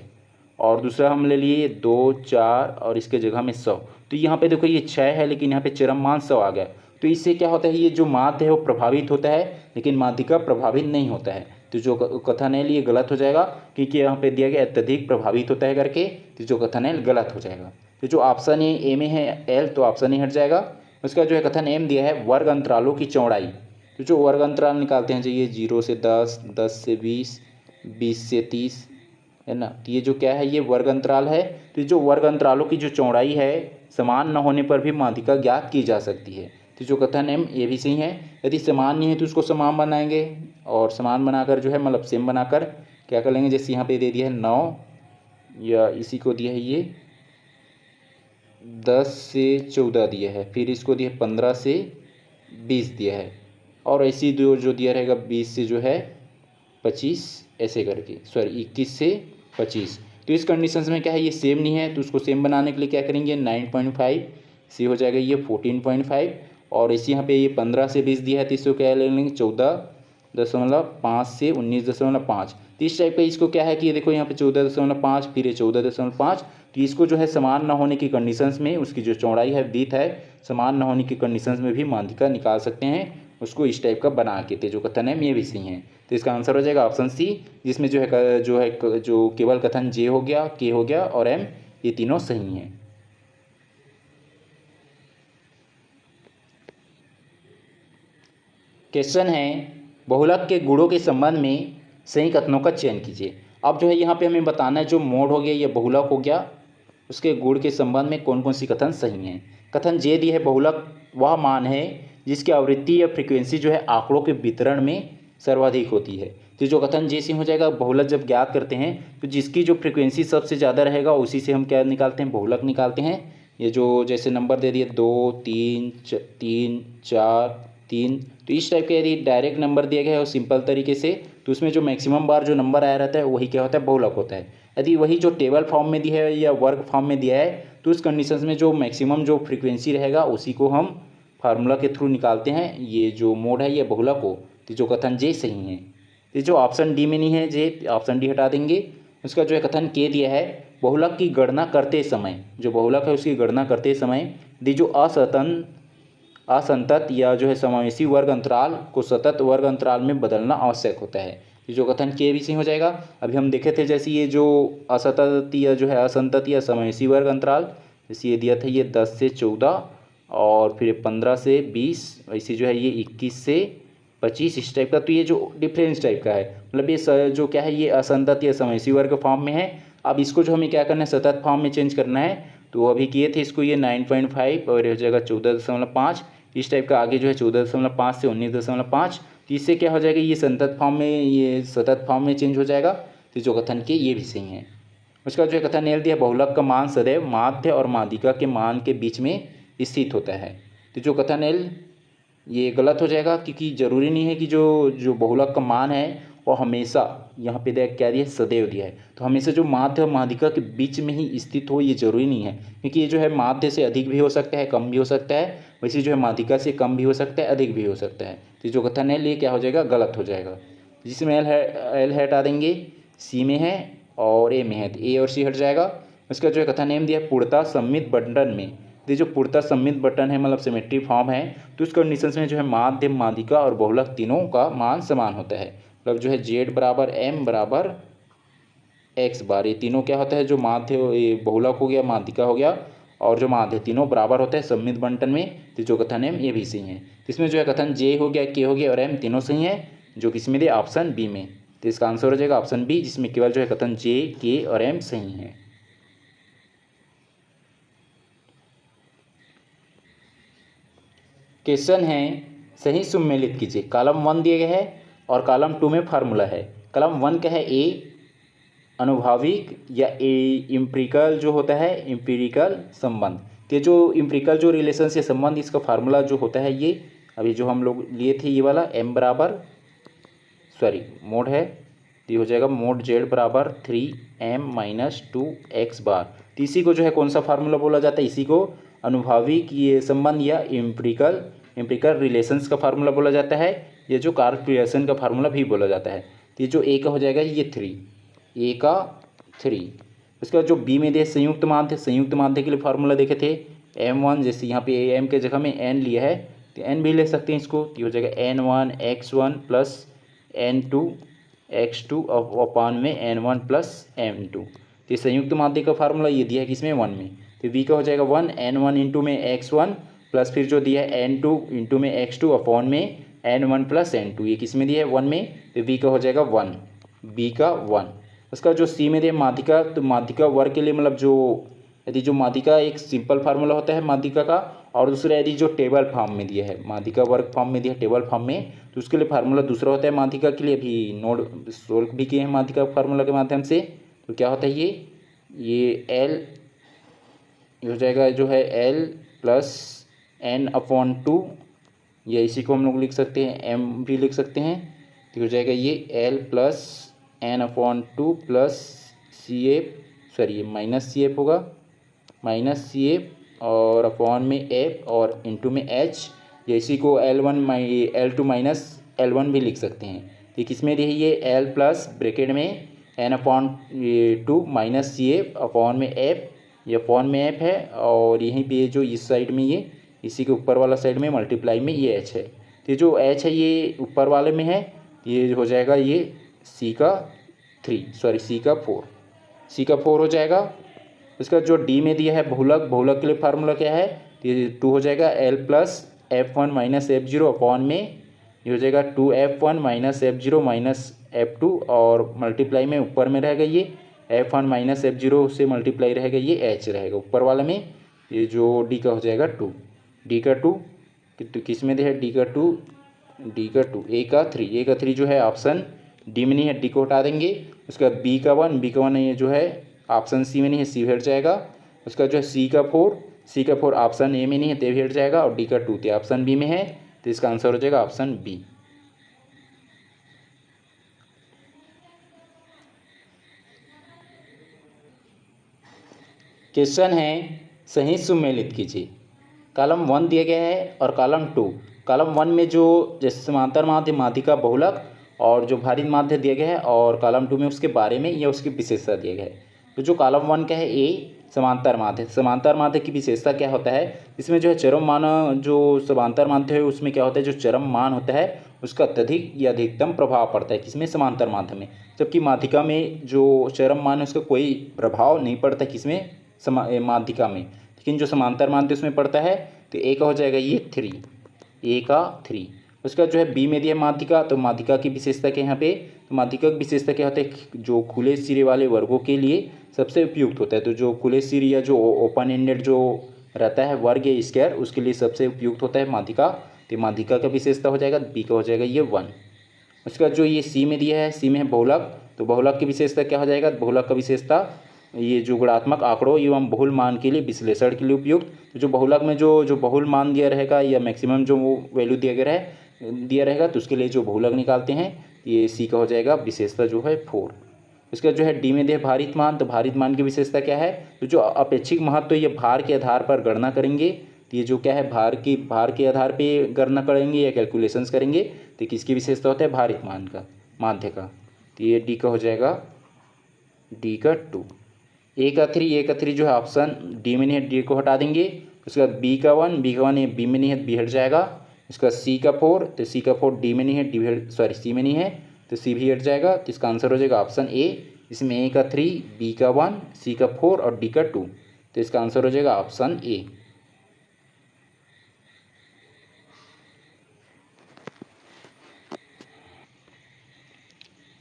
और दूसरा हम ले लिए 2 4 और इसके जगह में 100। तो यहाँ पे देखो ये 6 है, लेकिन यहाँ पे चरम मान 100 आ गया। तो इससे क्या होता है, ये जो माध्य है वो प्रभावित होता है, लेकिन माध्यिका प्रभावित नहीं होता है। तो जो कथन है ये गलत हो जाएगा, क्योंकि यहाँ पे दिया गया अत्यधिक प्रभावित होता है करके। तो जो कथन है गलत हो जाएगा। तो जो ऑप्शन ए में है एल, तो ऑप्शन ए हट जाएगा। उसका जो है कथन एम दिया है वर्ग अंतरालों की चौड़ाई, तो जो वर्ग अंतराल निकालते हैं चाहिए 0 से 10, 10 से 20, 20 से 30, है ना। तो ये जो क्या है, ये वर्ग अंतराल है। तो जो वर्ग अंतरालों की जो चौड़ाई है समान न होने पर भी माध्यिका ज्ञात की जा सकती है। तो जो कथन है ये भी सही है। यदि समान नहीं है तो उसको समान बनाएंगे, और समान बनाकर जो है मतलब सेम बनाकर क्या कर लेंगे, जैसे यहाँ पे दे दिया है 9, या इसी को दिया है ये 10 से 14 दिया है, फिर इसको दिया है 15 से 20 दिया है, और ऐसी जो दिया रहेगा 20 से जो है 25, ऐसे करके, सॉरी 21 से 25। तो इस कंडीशन में क्या है, ये सेम नहीं है, तो उसको सेम बनाने के लिए क्या करेंगे 9.5 से हो जाएगा ये 14.5, और इसी यहाँ पे ये 15 से 20 दिया है तो इसको क्या ले लेंगे 14.5 से 19.5। तो इस टाइप का इसको क्या है कि ये देखो यहाँ पे 14.5, फिर ये 14.5। तो इसको जो है समान न होने की कंडीशंस में उसकी जो चौड़ाई है विड्थ है समान न होने की कंडीशंस में भी माध्यिका निकाल सकते हैं, उसको इस टाइप का बना के। तो जो कथन है ये भी सही है। तो इसका आंसर हो जाएगा ऑप्शन सी, जिसमें जो केवल कथन जे हो गया, के हो गया और एम, ये तीनों सही हैं। क्वेश्चन है बहुलक के गुणों के संबंध में सही कथनों का चयन कीजिए। अब जो है यहाँ पे हमें बताना है जो मोड हो गया या बहुलक हो गया उसके गुण के संबंध में कौन कौन सी कथन सही हैं। कथन जे दी है बहुलक वह मान है जिसकी आवृत्ति या फ्रीक्वेंसी जो है आंकड़ों के वितरण में सर्वाधिक होती है। तो जो कथन जे से हो जाएगा, बहुलक जब ज्ञात करते हैं तो जिसकी जो फ्रीक्वेंसी सबसे ज़्यादा रहेगा उसी से हम क्या निकालते हैं, बहुलक निकालते हैं। ये जो जैसे नंबर दे दिए 2, 3, 3, 4, 3, तो इस टाइप के यदि डायरेक्ट नंबर दिया गया है और सिंपल तरीके से, तो उसमें जो मैक्सिमम बार जो नंबर आया रहता है वही क्या होता है, बहुलक होता है। यदि वही जो टेबल फॉर्म में दिया है या वर्ग फॉर्म में दिया है तो उस कंडीशन में जो मैक्सिमम जो फ्रीक्वेंसी रहेगा उसी को हम फार्मूला के थ्रू निकालते हैं। ये जो मोड है ये बहुलक हो। तो जो कथन जे सही है। तो जो ऑप्शन डी में नहीं है जे, ऑप्शन डी हटा देंगे। उसका जो है कथन के दिया है बहुलक की गणना करते समय, जो बहुलक है उसकी गणना करते समय दी जो असंतत या जो है समावेशी वर्ग अंतराल को सतत वर्ग अंतराल में बदलना आवश्यक होता है। ये जो कथन के भी सही हो जाएगा। अभी हम देखे थे जैसे ये जो असतत या जो है असंतत या समावेशी वर्ग अंतराल, जैसे ये दिया था ये 10 से 14 और फिर 15 से 20, ऐसे जो है ये 21 से 25, इस टाइप का। तो ये जो डिफरेंस टाइप का है, मतलब ये जो क्या है ये असंतत या समावेशी वर्ग फॉर्म में है। अब इसको जो हमें क्या करना है सतत फॉर्म में चेंज करना है। तो अभी किए थे इसको ये 9.5 और ये हो जाएगा 14.5, इस टाइप का। आगे जो है 14.5 से 19.5, तो इससे क्या हो जाएगा ये संतत फॉर्म में, ये सतत फॉर्म में चेंज हो जाएगा। तो जो कथन के ये भी सही है। उसका जो कथन एल दिया बहुलक का मान सदैव माध्य और माध्यिका के मान के बीच में स्थित होता है। तो जो कथन एल ये गलत हो जाएगा, क्योंकि ज़रूरी नहीं है कि जो बहुलक का मान है वो हमेशा यहाँ पे क्या दिया है सदैव दिया है। तो हमेशा जो माध्य और माध्यिका के बीच में ही स्थित हो ये जरूरी नहीं है, क्योंकि ये जो है माध्य से अधिक भी हो सकता है कम भी हो सकता है, वैसे जो है माध्यिका से कम भी हो सकता है अधिक भी हो सकता है। तो जो कथन है ये क्या हो जाएगा, गलत हो जाएगा। जिसमें एल हटा देंगे, सी में है और ए में है, तो ए और सी हट जाएगा। उसका जो है कथन एम दिया है पूर्णता सम्मित बंटन में। तो जो पूर्णता सम्मित बटन है मतलब सिमेट्री फॉर्म है, तो उस कंडीशन में जो है माध्य माध्यिका और बहुलक तीनों का मान समान होता है। मतलब जो है जेड बराबर एम बराबर एक्स बार, ये तीनों क्या होता है जो माध्य ये बहुलक हो गया माध्यिका हो गया और जो माध्य तीनों बराबर होते हैं सम्मित बंटन में। तो जो कथन एम ये भी सही है। तो इसमें जो है कथन जे हो गया, के हो गया और एम तीनों सही है, जो किसमें दिया ऑप्शन बी में। तो इसका आंसर हो जाएगा ऑप्शन बी, जिसमें केवल जो है कथन जे, के और एम सही है। क्वेश्चन है सही सुमेलित कीजिए। कॉलम 1 दिए गए है और कॉलम 2 में फार्मूला है। कॉलम 1 का है ए अनुभाविक या एम्पिरिकल जो होता है एम्पिरिकल संबंध। ये जो एम्पिरिकल जो रिलेशन से संबंध इसका फार्मूला जो होता है ये अभी जो हम लोग लिए थे ये वाला एम बराबर मोड है, तो ये हो जाएगा मोड जेड बराबर 3m-2x बार। तो इसी को जो है कौन सा फार्मूला बोला जाता है, इसी को अनुभाविक ये संबंध या एम्पिरिकल रिलेशंस का फार्मूला बोला जाता है। ये जो कॉर्पोरेशन का फार्मूला भी बोला जाता है। तो ये जो ए का हो जाएगा ये 3, ए का 3। उसके बाद जो बी में दे संयुक्त माध्य के लिए फार्मूला देखे थे m1, जैसे यहाँ पे एम के जगह में n लिया है तो n भी ले सकते हैं इसको। तो हो जाएगा n1 x1 plus n2 x2 अपान में n1 प्लस m2। तो संयुक्त माध्य का फार्मूला ये दिया है किसमें 1 में। तो v का हो जाएगा 1 n1 इंटू में x1 प्लस फिर जो दिया है n2 इंटू में x2 अपॉन में N1 + N2, ये किस में दिया है 1 में, तो बी का हो जाएगा 1, बी का 1। उसका जो सी में दिया माध्यिका, तो माध्यिका वर्ग के लिए मतलब जो यदि जो माध्यिका एक सिंपल फार्मूला होता है माध्यिका का, और दूसरा यदि जो टेबल फॉर्म में दिया है, माध्यिका वर्ग फॉर्म में दिया है टेबल फॉर्म में, तो उसके लिए फार्मूला दूसरा होता है माध्यिका के लिए। अभी नोट सोल्व भी किए हैं माध्यिका फार्मूला के माध्यम से। तो क्या होता है ये एल हो जाएगा जो है L + N/2, या इसी को हम लोग लिख सकते हैं M भी लिख सकते हैं। तो हो जाएगा ये L + N/2 + CF, सॉरी ये -CF होगा, -CF और अपॉन में F और इंटू में H, या इसी को L2 - L1 भी लिख सकते हैं। तो किस में रही ये L प्लस ब्रैकेट में N/2 - CF अपॉन में F, ये अपॉन में F है, और यहीं पे जो इस साइड में ये इसी के ऊपर वाला साइड में मल्टीप्लाई में ये H है। तो जो H है ये ऊपर वाले में है, ये हो जाएगा ये C का 4 हो जाएगा। इसका जो D में दिया है बहुलक के लिए फार्मूला क्या है, तो ये 2 हो जाएगा L + F1 - F0 अपॉन में ये हो जाएगा 2F1 - F0 - F2, और मल्टीप्लाई में ऊपर में रहेगा ये F1 - F0 से मल्टीप्लाई रहेगा ये H रहेगा ऊपर वाला में। ये जो D का हो जाएगा 2, D का 2 किस में दिया है, D का 2 A का 3 जो है ऑप्शन D में नहीं है, D को हटा देंगे। उसका B का 1 ये जो है ऑप्शन C में नहीं है, C हट जाएगा। उसका जो है C का 4 ऑप्शन A में नहीं है, तो भी हट जाएगा, और D का 2 तो ऑप्शन B में है, तो इसका आंसर हो जाएगा ऑप्शन B। क्वेश्चन है सही सुमेलित कीजिए। कॉलम 1 दिया गया है और कॉलम 1 में जो जैसे समांतर माध्य, माध्यिका, बहुलक और जो भारित माध्य दिया गया है, और कॉलम 2 में उसके बारे में या उसकी विशेषता दिया गया है। तो जो कॉलम 1 का है ए समांतर माध्य की विशेषता क्या होता है, इसमें जो है चरम मान, जो समांतर माध्य है उसमें क्या होता है, जो चरम मान होता है उसका अत्यधिक या अधिकतम प्रभाव पड़ता है किसमें, समांतर माध्य में। जबकि माध्यिका में जो चरम मान है उसका कोई प्रभाव नहीं पड़ता किसमें, माध्यिका में, लेकिन जो समांतर माध्य उसमें पड़ता है। तो ए का हो जाएगा ये 3, ए का 3। उसका जो है बी में दिया माध्यिका, तो माध्यिका की विशेषता क्या यहाँ पे, तो माध्यिका की विशेषता क्या होता है, जो खुले सिरे वाले वर्गों के लिए सबसे उपयुक्त होता है। तो जो खुले सिरे या जो ओपन एंडेड जो रहता है वर्ग या स्क्वायर, उसके लिए सबसे उपयुक्त होता है माध्यिका। तो माध्यिका का विशेषता हो जाएगा, बी का हो जाएगा ये 1। उसका जो ये सी में दिया है, सी में है बहुलक, तो बहुलक की विशेषता क्या हो जाएगा, बहुलक का विशेषता ये जो गुणात्मक आंकड़ों एवं बहुल मान के लिए विश्लेषण के लिए उपयुक्त। तो जो बहुलक में जो बहुल मान दिया रहेगा या मैक्सिमम जो वैल्यू दिया रहेगा, तो उसके लिए जो बहुलक निकालते हैं, ये सी का हो जाएगा विशेषता जो है 4। इसका जो है डी में दिया भारित मान, तो भारित मान की विशेषता क्या है, तो जो अपेक्षिक महत्व, तो ये भार के आधार पर गणना करेंगे। तो ये जो क्या है भार के आधार पे गणना करेंगे या कैलकुलेशंस करेंगे। तो किसकी विशेषता होता है, भारित मान का, माध्य का। तो ये डी का हो जाएगा, डी का 2। ए का 3 जो है ऑप्शन डी में नहीं है, डी को हटा देंगे। उसका बी का 1 ये बी में नहीं है, बी हट जाएगा। उसका सी का 4, तो सी का 4 डी में नहीं है, सी में नहीं है, तो सी भी हट जाएगा। तो इसका आंसर हो जाएगा ऑप्शन ए। इसमें ए का 3, बी का 1, सी का 4 और डी का 2, तो इसका आंसर हो जाएगा ऑप्शन ए।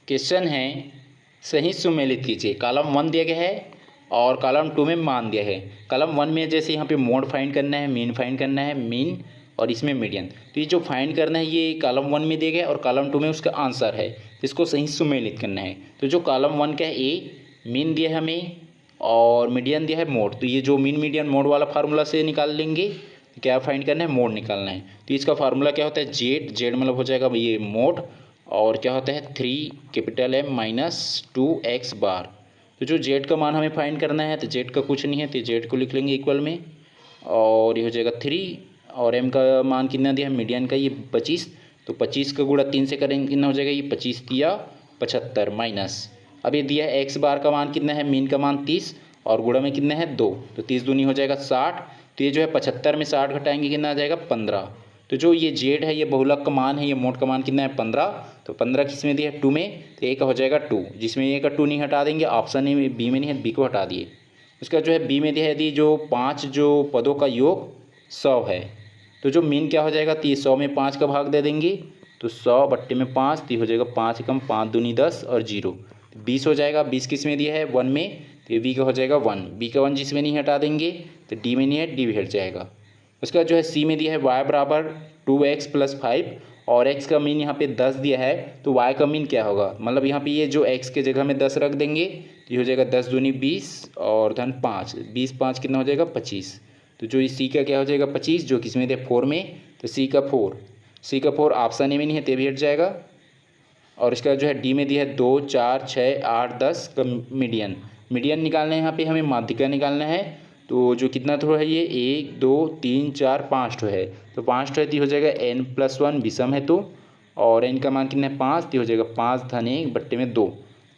क्वेश्चन है सही सुमेलित कीजिए। कॉलम 1 दिया गया है और कॉलम 2 में मान दिया है। कॉलम 1 में जैसे यहाँ पे मोड फाइंड करना है, मीन फाइंड करना है, मीन और इसमें मीडियन। तो ये जो फाइंड करना है ये कॉलम 1 में दिया गया है और कॉलम 2 में उसका आंसर है, इसको सही सुमेलित करना है। तो जो कॉलम 1 का है ए, मीन दिया है हमें और मीडियन दिया है मोड। तो ये जो मीन मीडियन मोड वाला फार्मूला से निकाल लेंगे। क्या फाइंड करना है, मोड निकालना है। तो इसका फार्मूला क्या होता है, जेड मतलब हो जाएगा ये मोड, और क्या होता है 3M - 2x बार। तो जो जेड का मान हमें फाइंड करना है, तो जेड का कुछ नहीं है, तो जेड को लिख लेंगे इक्वल में, और ये हो जाएगा 3, और एम का मान कितना दिया है, मीडियन का ये 25, तो 25 का गुणा 3 से करेंगे कितना हो जाएगा, ये 25 या 75 माइनस। अब ये दिया है एक्स बार का मान कितना है, मीन का मान 30 और गुणा में कितना है 2, तो 30 दूनी हो जाएगा 60। तो ये जो है 75 में 60 घटाएंगे कितना आ जाएगा 15। तो जो ये जेड है ये बहुलक का मान है, ये मोड का मान कितना है 15, तो 15 किस में दिया है 2 में, तो ए का हो जाएगा 2, जिसमें ए का 2 नहीं हटा देंगे, ऑप्शन ए बी में नहीं है, बी को हटा दिए। उसका जो है बी में दिया है यदि जो 5 जो पदों का योग 100 है, तो जो मीन क्या हो जाएगा, तो ये 100 में 5 का भाग दे देंगे, तो 100/5, तो ये हो जाएगा 5 कम 5 दूनी 10 और 0 20 हो जाएगा। 20 किस में दिया है, 1 में, तो ये बी का हो जाएगा 1, बी का 1 जिसमें नहीं हटा देंगे तो डी में नहीं है, डी भी हट जाएगा। उसका जो है सी में दिया है y बराबर 2x + 5 और x का मीन यहाँ पे 10 दिया है, तो y का मीन क्या होगा, मतलब यहाँ पे ये जो x के जगह में 10 रख देंगे तो ये हो जाएगा 10 दूनी 20 और धन 5, 20 5 कितना हो जाएगा 25। तो जो इस सी का क्या हो जाएगा 25, जो किसमें दिया 4 में, तो सी का 4 ऑप्शन ए में नहीं है, तो भी हट जाएगा। और इसका जो है डी में दिया है 2 4 6 8 10 का मीडियन निकालना है, यहाँ पे हमें माध्यिका निकालना है। तो जो कितना थ्रो है ये 1 2 3 4 5 ठो है, तो 5 ठो है तो हो जाएगा n+1 विषम है, तो और n का मान कितना है 5, तो हो जाएगा 5 धन 1/2,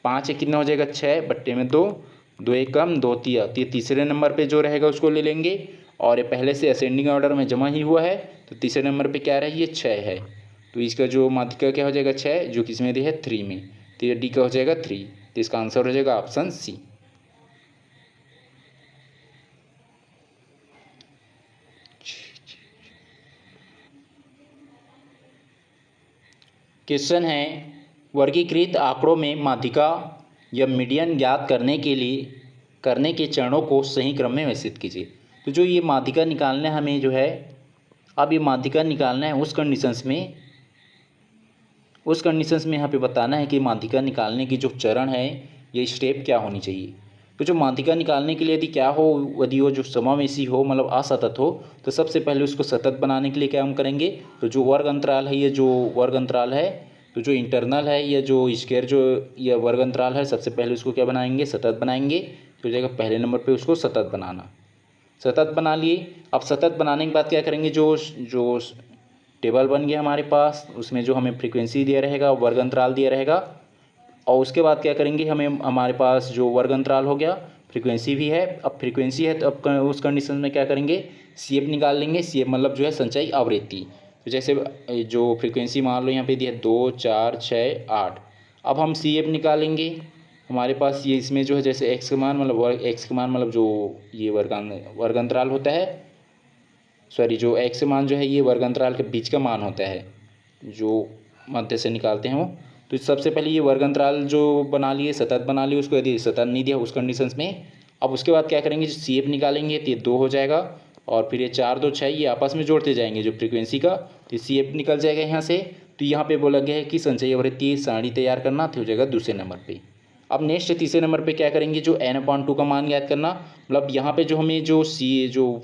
5 है कितना हो जाएगा 6/2, 2 1 कम 2 तिया, तो ये तीसरे नंबर पे जो रहेगा उसको ले लेंगे। और ये पहले से असेंडिंग ऑर्डर में जमा ही हुआ है, तो तीसरे नंबर पे क्या रहा है, ये 6 है, तो इसका जो माध्यिका क्या हो जाएगा 6, जो किसमें दी है 3 में, तो ये डी का हो जाएगा 3, तो इसका आंसर हो जाएगा ऑप्शन सी। क्वेश्चन है वर्गीकृत आंकड़ों में माध्यिका या मीडियन ज्ञात करने के चरणों को सही क्रम में व्यवस्थित कीजिए। तो जो ये माध्यिका निकालना है हमें जो है, अब ये माध्यिका निकालना है उस कंडीशंस में यहाँ पे बताना है कि माध्यिका निकालने की जो चरण है, ये स्टेप क्या होनी चाहिए। तो जो माध्यिका निकालने के लिए यदि वो जो समावेशी हो, मतलब असतत हो, तो सबसे पहले उसको सतत बनाने के लिए क्या हम करेंगे, तो जो वर्ग अंतराल है, ये जो वर्ग अंतराल है, तो जो इंटरनल है, ये जो स्क्वायर जो ये वर्ग अंतराल है, सबसे पहले उसको क्या बनाएंगे, सतत बनाएंगे। तो हो जाएगा पहले नंबर पर उसको सतत बनाना, सतत बना लिए। अब सतत बनाने के बाद क्या करेंगे, जो टेबल बन गया हमारे पास, उसमें जो हमें फ्रीक्वेंसी दिया रहेगा, वर्ग अंतराल दिया रहेगा, और उसके बाद क्या करेंगे, हमें हमारे पास जो वर्ग अंतराल हो गया, फ्रीक्वेंसी भी है। अब फ्रीक्वेंसी है तो अब उस कंडीशन में क्या करेंगे, सी एफ निकाल लेंगे। सी एफ मतलब जो है संचयी आवृत्ति। तो जैसे जो फ्रीक्वेंसी मान लो यहाँ पे दिया 2 4 6 8, अब हम सी एफ निकालेंगे। हमारे पास ये इसमें जो है जैसे एक्स का मान मतलब जो ये वर्ग अंतराल होता है, सॉरी जो एक्स मान जो है ये वर्ग अंतराल के बीच का मान होता है, जो मध्य से निकालते हैं वो। तो सबसे पहले ये वर्ग अंतराल जो बना लिए, सतत बना लिए उसको, यदि सतत नहीं दिया उस कंडीशंस में। अब उसके बाद क्या करेंगे, जो सी एफ निकालेंगे तो ये 2 हो जाएगा, और फिर ये 4 2 6 ये आपस में जोड़ते जाएंगे जो फ्रीक्वेंसी का, तो सी एफ निकल जाएगा यहाँ से। तो यहाँ पे बोला गया है कि संचयी आवृत्ति सारणी तैयार करना, तो हो जाएगा दूसरे नंबर पर। अब नेक्स्ट तीसरे नंबर पे क्या करेंगे, जो n/2 का मान ज्ञात करना। मतलब यहाँ पे जो हमें जो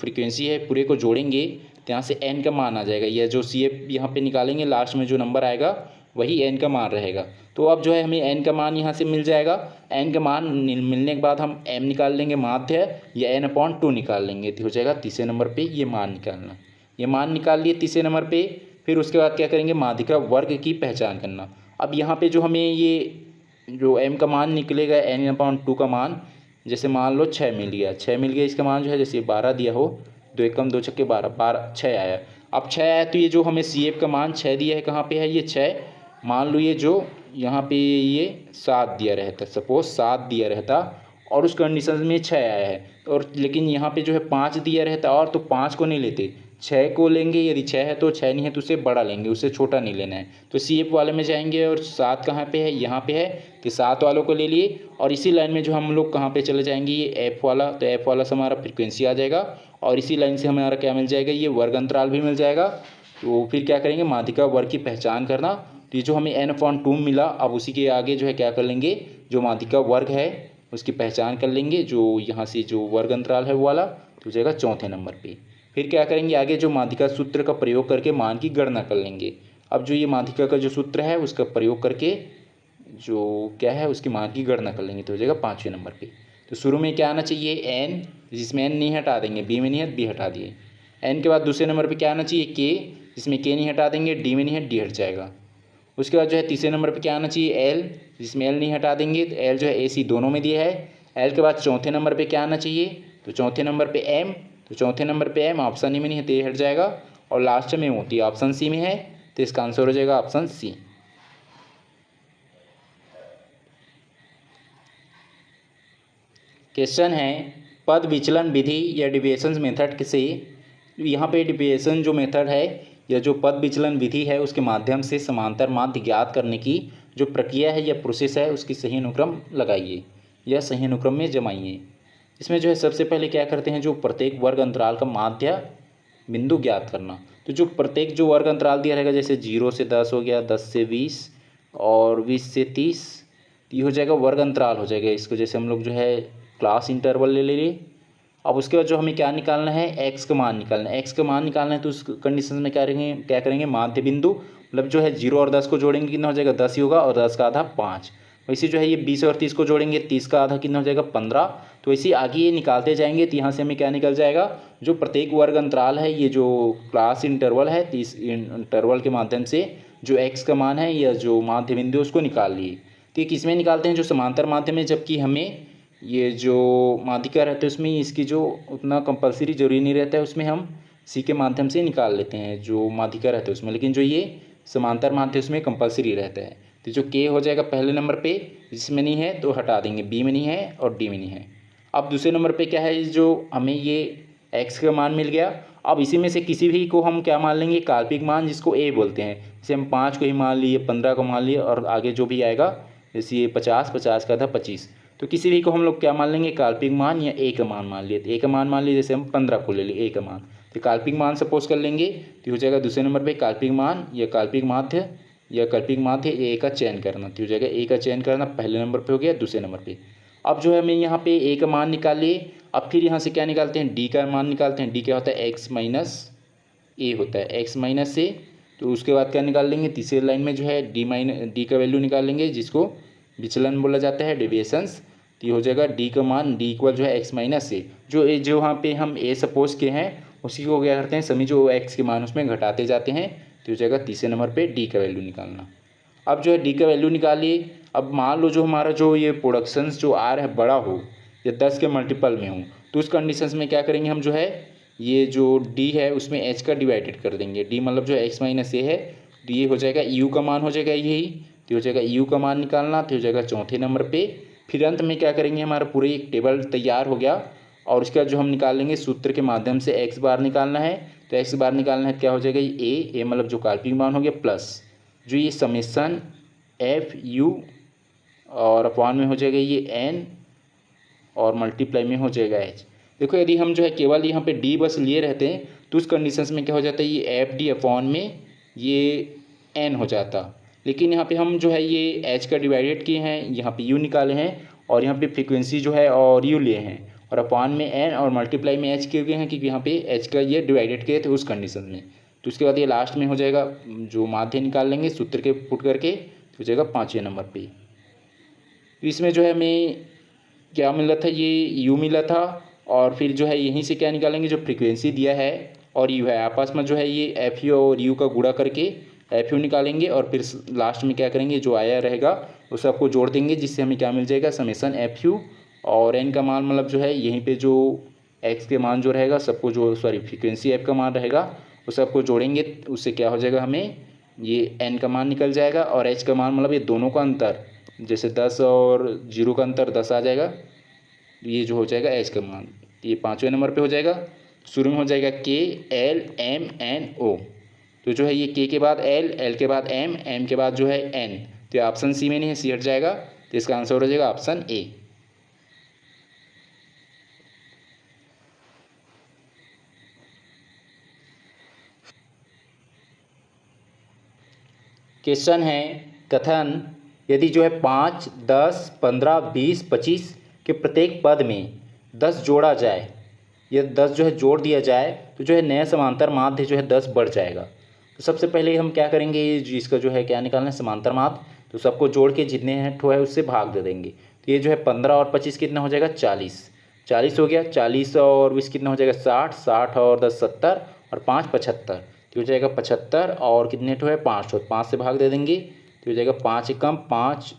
फ्रीक्वेंसी है पूरे को जोड़ेंगे, तो यहाँ से n का मान आ जाएगा। यह जो सी एफ यहाँ पे निकालेंगे, लास्ट में जो नंबर आएगा वही n का मान रहेगा। तो अब जो है हमें n का मान यहाँ से मिल जाएगा। n का मान मिलने के बाद हम m निकाल लेंगे माध्य, या n/2 निकाल लेंगे, तो हो जाएगा तीसरे नंबर पर ये मान निकालना। ये मान निकाल लिए तीसरे नंबर पर। फिर उसके बाद क्या करेंगे, माध्यिका वर्ग की पहचान करना। अब यहाँ पर जो हमें ये जो m का मान निकलेगा, n/2 का मान, जैसे मान लो 6 मिल गया, इसका मान जो है जैसे 12 दिया हो, 2 1 कम 2 छक्के 12 6 आया। अब 6 आया तो ये जो हमें सी एफ का मान 6 दिया है, कहाँ पे है ये 6, मान लो ये जो यहाँ पे ये 7 दिया रहता, सपोज 7 दिया रहता, और उस कंडीशन में 6 आया है, और लेकिन यहाँ पे जो है 5 दिया रहता, और तो 5 को नहीं लेते, 6 को लेंगे। यदि 6 है तो 6 नहीं है तो उससे बड़ा लेंगे, उससे छोटा नहीं लेना है। तो सी एफ वाले में जाएंगे, और 7 कहाँ पे है, यहाँ पे है, कि 7 वालों को ले लिए। और इसी लाइन में जो हम लोग कहाँ पे चले जाएंगे, ये एफ वाला, तो एफ वाला से हमारा फ्रीक्वेंसी आ जाएगा, और इसी लाइन से हमारा क्या मिल जाएगा, ये वर्ग अंतराल भी मिल जाएगा। तो फिर क्या करेंगे, माध्यिका वर्ग की पहचान करना। तो ये जो हमें n/2 मिला, अब उसी के आगे जो है क्या कर लेंगे, जो माध्यिका वर्ग है उसकी पहचान कर लेंगे, जो यहाँ से जो वर्ग अंतराल है वो वाला, तो हो जाएगा चौथे नंबर पे। फिर क्या करेंगे, आगे जो माध्यिका सूत्र का प्रयोग करके मान की गणना कर लेंगे। अब जो ये माध्यिका का जो सूत्र है उसका प्रयोग करके जो क्या है उसकी मान की गणना कर लेंगे, तो हो जाएगा 5वें नंबर पे। तो शुरू में क्या आना चाहिए, n, जिसमें n नहीं हटा देंगे, b में नहीं है b हटा दिए। n के बाद दूसरे नंबर पे क्या आना चाहिए, k, जिसमें k नहीं हटा देंगे, d में नहीं है d हट जाएगा। उसके बाद जो है तीसरे नंबर पे क्या आना चाहिए, l, जिसमें l नहीं हटा देंगे, तो l जो है ac दोनों में दिया है। l के बाद चौथे नंबर पे क्या आना चाहिए, तो चौथे नंबर पे m, तो चौथे नंबर पे m ऑप्शन ई में नहीं है तो ये हट जाएगा, और लास्ट में होती है ऑप्शन सी में है, तो इसका आंसर हो जाएगा ऑप्शन सी। क्वेश्चन है पद विचलन विधि या डेविएशन मेथड से यहाँ पे डेविएशन जो मेथड है या जो पद विचलन विधि है उसके माध्यम से समांतर माध्य ज्ञात करने की जो प्रक्रिया है या प्रोसेस है उसकी सही अनुक्रम लगाइए या सही अनुक्रम में जमाइए। इसमें जो है सबसे पहले क्या करते हैं, जो प्रत्येक वर्ग अंतराल का माध्य बिंदु ज्ञात करना। तो जो प्रत्येक जो वर्ग अंतराल दिया रहेगा, जैसे 0 से 10 हो गया, 10 से 20 और 20 से 30, ये हो जाएगा वर्ग अंतराल हो जाएगा। इसको जैसे हम लोग जो है क्लास इंटरवल ले लिए। अब उसके बाद जो हमें क्या निकालना है, एक्स का मान निकालना है। एक्स का मान निकालना है तो उस कंडीशन में क्या करेंगे माध्य बिंदु, मतलब जो है 0 और 10 को जोड़ेंगे कितना हो जाएगा 10 ही होगा, और 10 का आधा 5। वैसे जो है ये 20 और 30 को जोड़ेंगे, 30 का आधा कितना हो जाएगा 15। तो इसी आगे ये निकालते जाएंगे तो यहाँ से हमें क्या निकल जाएगा, जो प्रत्येक वर्ग अंतराल है, ये जो क्लास इंटरवल है, इस इंटरवल के माध्यम से जो एक्स का मान है या जो माध्य बिंदु उसको निकाल लिए। तो ये किस में निकालते हैं, जो समांतर माध्य में, जबकि हमें ये जो माध्यिका रहता है उसमें इसकी जो उतना कंपलसरी जरूरी नहीं रहता है, उसमें हम सी के माध्यम से निकाल लेते हैं जो माध्यिका रहता है उसमें। लेकिन जो ये समांतर माध्य उसमें कंपलसरी रहता है। तो जो के हो जाएगा पहले नंबर पे, जिसमें नहीं है तो हटा देंगे, बी में नहीं है और डी में नहीं है। अब दूसरे नंबर पे क्या है, जो हमें ये एक्स का मान मिल गया। अब इसी में से किसी भी को हम क्या मान लेंगे, काल्पनिक मान, जिसको ए बोलते हैं। जैसे हम 5 को ही मान लिए, 15 को मान लिए, और आगे जो भी आएगा जैसे ये 50, 50 का था 25, तो किसी भी को हम लोग क्या मान लेंगे, काल्पनिक मान या ए का मान मान लिए। तो ए का मान लिए, जैसे हम 15 को ले लिए ए का मान, तो काल्पनिक मान सपोज कर लेंगे। तो हो जाएगा दूसरे नंबर पे काल्पनिक मान या काल्पनिक माध्य या काल्पनिक माध्य ए का चयन करना। तो हो जाएगा ए का चयन करना, पहले नंबर पे हो गया। दूसरे नंबर पे अब जो है हमें यहाँ पे ए का मान निकाल लिए। अब फिर यहाँ से क्या निकालते हैं, डी का मान निकालते हैं। डी क्या होता है, एक्स माइनस ए होता है, एक्स माइनस ए। तो उसके बाद क्या निकाल लेंगे, तीसरे लाइन में जो है डी का वैल्यू निकाल लेंगे, जिसको विचलन बोला जाता है, डेविएशंस। तो ये हो जाएगा डी का मान, डी इक्वल जो है एक्स माइनस ए। जो वहाँ पे हम ए सपोज किए हैं उसी को क्या करते हैं, सभी जो एक्स के मान उसमें घटाते जाते हैं। तो हो जाएगा तीसरे नंबर पे डी का वैल्यू निकालना। अब जो है डी का वैल्यू निकालिए। अब मान लो जो हमारा जो ये प्रोडक्शंस जो आर है बड़ा हो या 10 के मल्टीपल में हो, तो उस कंडीशंस में क्या करेंगे हम, जो है ये जो डी है उसमें एच का डिवाइडेड कर देंगे। डी मतलब जो एक्स माइनस ए है, तो ये हो जाएगा यू का मान हो जाएगा यही। तो हो जाएगा यू का मान निकालना। तो हो जाएगा चौथे नंबर पे। फिर अंत में क्या करेंगे, हमारा पूरी एक टेबल तैयार हो गया, और उसके बाद जो हम निकालेंगे सूत्र के माध्यम से एक्स बार निकालना है। तो एक्स बार निकालना है, क्या हो जाएगा ए मतलब जो काल्पनिक मान हो गया, प्लस जो ये समेसन एफ यू और अपॉन में हो जाएगा ये एन, और मल्टीप्लाई में हो जाएगा एच। देखो यदि हम जो है केवल यहाँ पे डी बस लिए रहते हैं तो उस कंडीशंस में क्या हो जाता है, ये एफ डी अपॉन में ये एन हो जाता। लेकिन यहाँ पे हम जो है ये एच का डिवाइडेड किए हैं, यहाँ पे यू निकाले हैं, और यहाँ पे फ्रीक्वेंसी जो है और यू लिए हैं, और अपॉन में एन और मल्टीप्लाई में एच किए हुए हैं, क्योंकि यहाँ पे एच का ये डिवाइडेड किए थे उस कंडीशन में। तो उसके बाद ये लास्ट में हो जाएगा, जो माध्य निकाल लेंगे सूत्र के पुट करके, हो जाएगा 5वें नंबर पे। तो इसमें जो है हमें क्या मिला था, ये यू मिला था, और फिर जो है यहीं से क्या निकालेंगे, जो फ्रीक्वेंसी दिया है और यू है, आपस में जो है ये एफ यू और यू का गुणा करके एफ यू निकालेंगे, और फिर लास्ट में क्या करेंगे, जो आया रहेगा उस सबको जोड़ देंगे, जिससे हमें क्या मिल जाएगा, समेसन एफ यू और एन का मान, मतलब जो है यहीं पे जो एक्स के मान जो रहेगा सबको, जो फ्रीक्वेंसी एफ का मान रहेगा उस सबको जोड़ेंगे। उससे क्या हो जाएगा, हमें ये एन का मान निकल जाएगा, और एच का मान मतलब ये दोनों का अंतर, जैसे 10 और 0 का अंतर 10 आ जाएगा, ये जो हो जाएगा एच का मान। ये 5वें नंबर पे हो जाएगा। शुरू में हो जाएगा के एल एम एन ओ। तो जो है ये के बाद एल, एल के बाद एम, एम के बाद जो है एन। तो ऑप्शन सी में नहीं है, सी हट जाएगा, तो इसका आंसर हो जाएगा ऑप्शन ए। क्वेश्चन है, कथन यदि जो है 5, 10, 15, 20, 25 के प्रत्येक पद में 10 जोड़ा जाए या 10 जो है जोड़ दिया जाए तो जो है नया समांतर माध्य जो है 10 बढ़ जाएगा। तो सबसे पहले हम क्या करेंगे, इसका जो है क्या निकालना है, समांतर माध्य। तो सबको जोड़ के जितने हैं ठो है उससे भाग दे देंगे। तो ये जो है 15 और 25 कितना हो जाएगा, 40, 40 हो गया। 40 और 20 कितना हो जाएगा, 60, 60 और 10 70 और 5 75। तो हो जाएगा 75, और कितने ठो है, 5 ठो, 5 से भाग दे देंगे। तो हो जाएगा 5 एक कम 5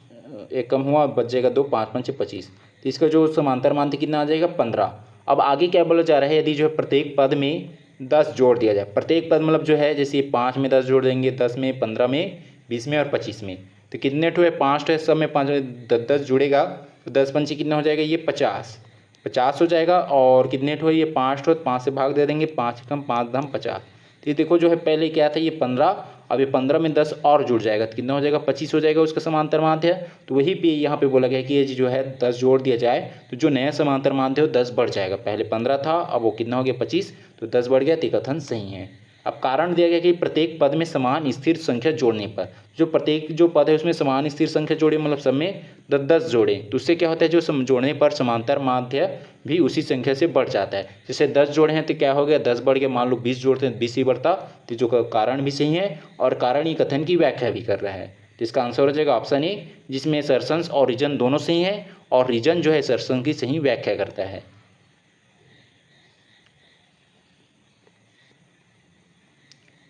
एक कम हुआ, बच जाएगा 2, 5 5 25। तो इसका जो समांतर माध्य कितना आ जाएगा, 15। अब आगे क्या बोला जा रहा है, यदि जो है प्रत्येक पद में 10 जोड़ दिया जाए। प्रत्येक पद मतलब जो है जैसे 5 में 10 जोड़ देंगे, 10 में, 15 में, 20 में और 25 में। तो कितने ठो है, 5 ठो है, सब में 5 10 10 जुड़ेगा, तो 10 पंचे कितना हो जाएगा, ये 50। 50 हो जाएगा। और कितने ठो है ये 5 ठो, 5 से भाग दे देंगे, 5 कम 5 दम 50। तो ये देखो जो है पहले क्या था ये 15, अब ये 15 में 10 और जुड़ जाएगा तो कितना हो जाएगा 25 हो जाएगा उसका समांतर माध्य। तो वही पे यहाँ पे बोला गया कि ये जो है 10 जोड़ दिया जाए तो जो नया समांतर माध्य हो 10 बढ़ जाएगा। पहले 15 था, अब वो कितना हो गया 25, तो 10 बढ़ गया, तो कथन सही है। अब कारण दिया गया कि प्रत्येक पद में समान स्थिर संख्या जोड़ने पर, जो प्रत्येक जो पद है उसमें समान स्थिर संख्या जोड़े, मतलब सब में 10 जोड़े, तो उससे क्या होता है जो जोड़ने पर समांतर माध्य भी उसी संख्या से बढ़ जाता है। जैसे 10 जोड़े हैं तो क्या हो गया 10 बढ़ गया, मान लो 20 जोड़ते हैं 20 ही बढ़ता, तो जो कारण भी सही है और कारण ही कथन की व्याख्या भी कर रहा है। तो इसका आंसर हो जाएगा ऑप्शन ए, जिसमें सर्सन्स और रीजन दोनों सही है और रीजन जो है सर्सन की सही व्याख्या करता है।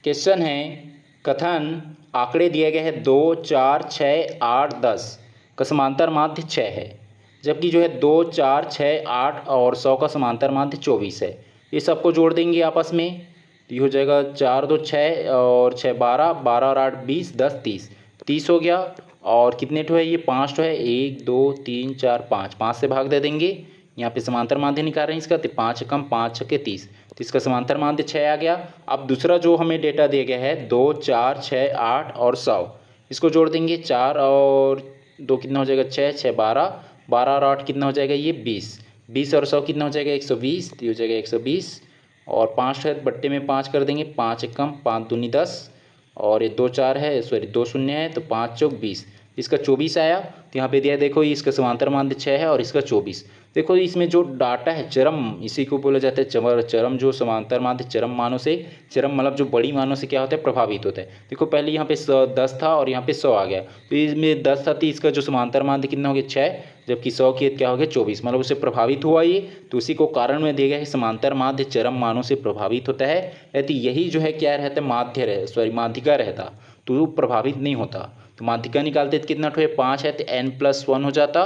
क्वेश्चन है कथन आंकड़े दिए गए हैं 2, 4, 6, 8, 10 का समांतर माध्य 6 है, जबकि जो है 2, 4, 6, 8 और 100 का समांतर माध्य 24 है। ये सबको जोड़ देंगे आपस में तो ये हो जाएगा 4 2 6 और 6 12, 12 और 8 20, 10 30, 30 हो गया। और कितने ठो है ये 5 ठो है, 1 2 3 4 5, 5 से भाग दे देंगे, यहाँ पे समांतर माध्य निकाल रहे हैं इसका, तो 5 कम 5 छके 30, तो इसका समांतर माध्य 6 आ गया। अब दूसरा जो हमें डेटा दिया गया है 2, 4, 6, 8 और 100, इसको जोड़ देंगे 4 और 2 कितना हो जाएगा 6, 6 12, 12 और 8 कितना हो जाएगा ये 20, 20 और 100 कितना हो जाएगा 120, तो ये हो जाएगा 120। और 5 है बट्टे में 5 कर देंगे, 5 कम 5 दूनी 10 और ये 2 4 है, सॉरी 2 शून्य है, तो 5 चौक 20, इसका 24 आया। तो यहाँ पे दिया देखो ये इसका समांतर माध्य 6 है और इसका 24। देखो इसमें जो डाटा है चरम, इसी को बोला जाता है चरम, जो समांतर माध्य चरम मानों से, चरम मतलब जो बड़ी मानों से क्या होता है प्रभावित होता है। देखो पहले यहाँ पे 10 था और यहाँ पे 100 आ गया, तो इसमें 10 था तो इसका जो समांतर माध्य कितना हो गया 6, जबकि 100 की क्या हो गया 24, मतलब उससे प्रभावित हुआ ये, तो उसी को कारण में दिया गया है समांतर माध्य चरम मानों से प्रभावित होता है। यदि यही जो है क्या रहता है माध्यिका रहता तो वो प्रभावित नहीं होता। तो माध्यिका निकालते तो कितना ठो है 5 है, तो n+1 हो जाता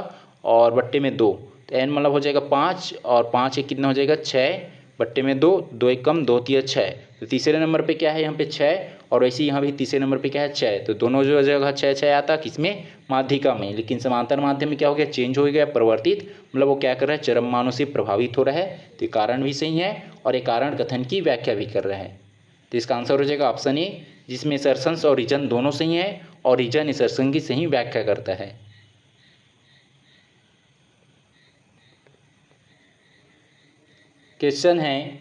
और बट्टे में 2, तो n मतलब हो जाएगा 5 और 5 एक कितना हो जाएगा 6 बट्टे में 2, 2 एक कम 2 तिया 6, तो तीसरे नंबर पे क्या है यहाँ पे 6 और वैसे यहाँ भी तीसरे नंबर पे क्या है 6, तो दोनों जो जगह 6 6 आता किसमें माध्यिका में, लेकिन समांतर माध्यम में क्या हो गया चेंज हो गया परिवर्तित, मतलब वो क्या कर रहा है चरम मानों से प्रभावित हो रहा है। तो कारण भी सही है और ये कारण कथन की व्याख्या भी कर रहा है। तो इसका आंसर हो जाएगा ऑप्शन ए, जिसमें सर्सन्स और रीजन दोनों सही है और रीजन इस सर्सन की सही व्याख्या करता है। क्वेश्चन है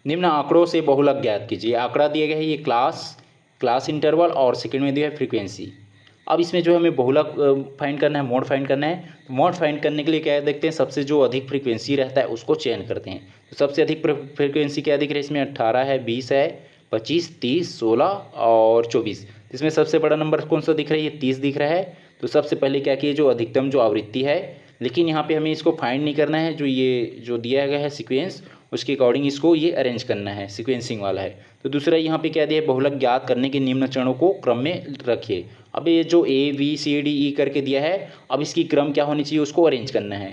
निम्न आंकड़ों से बहुलक ज्ञात कीजिए। आंकड़ा दिया गया है ये क्लास इंटरवल और सेकंड में दिया है फ्रीक्वेंसी। अब इसमें जो हमें बहुलक फाइंड करना है, मोड फाइंड करना है। तो मोड फाइंड करने के लिए क्या देखते हैं, सबसे जो अधिक फ्रीक्वेंसी रहता है उसको चयन करते हैं। तो सबसे अधिक फ्रीक्वेंसी क्या दिख रही है इसमें 18 है, 20 है, 25, 30, 16 और 24। इसमें सबसे बड़ा नंबर कौन सा दिख रहा है, ये 30 दिख रहा है। तो सबसे पहले क्या किए जो अधिकतम जो आवृत्ति है, लेकिन यहाँ पे हमें इसको फाइंड नहीं करना है, जो ये जो दिया गया है सीक्वेंस उसके अकॉर्डिंग इसको ये अरेंज करना है, सीक्वेंसिंग वाला है। तो दूसरा यहाँ पे क्या दिया है बहुलक ज्ञात करने के निम्न चरणों को क्रम में रखिए। अब ये जो ABCDE करके दिया है, अब इसकी क्रम क्या होनी चाहिए उसको अरेंज करना है।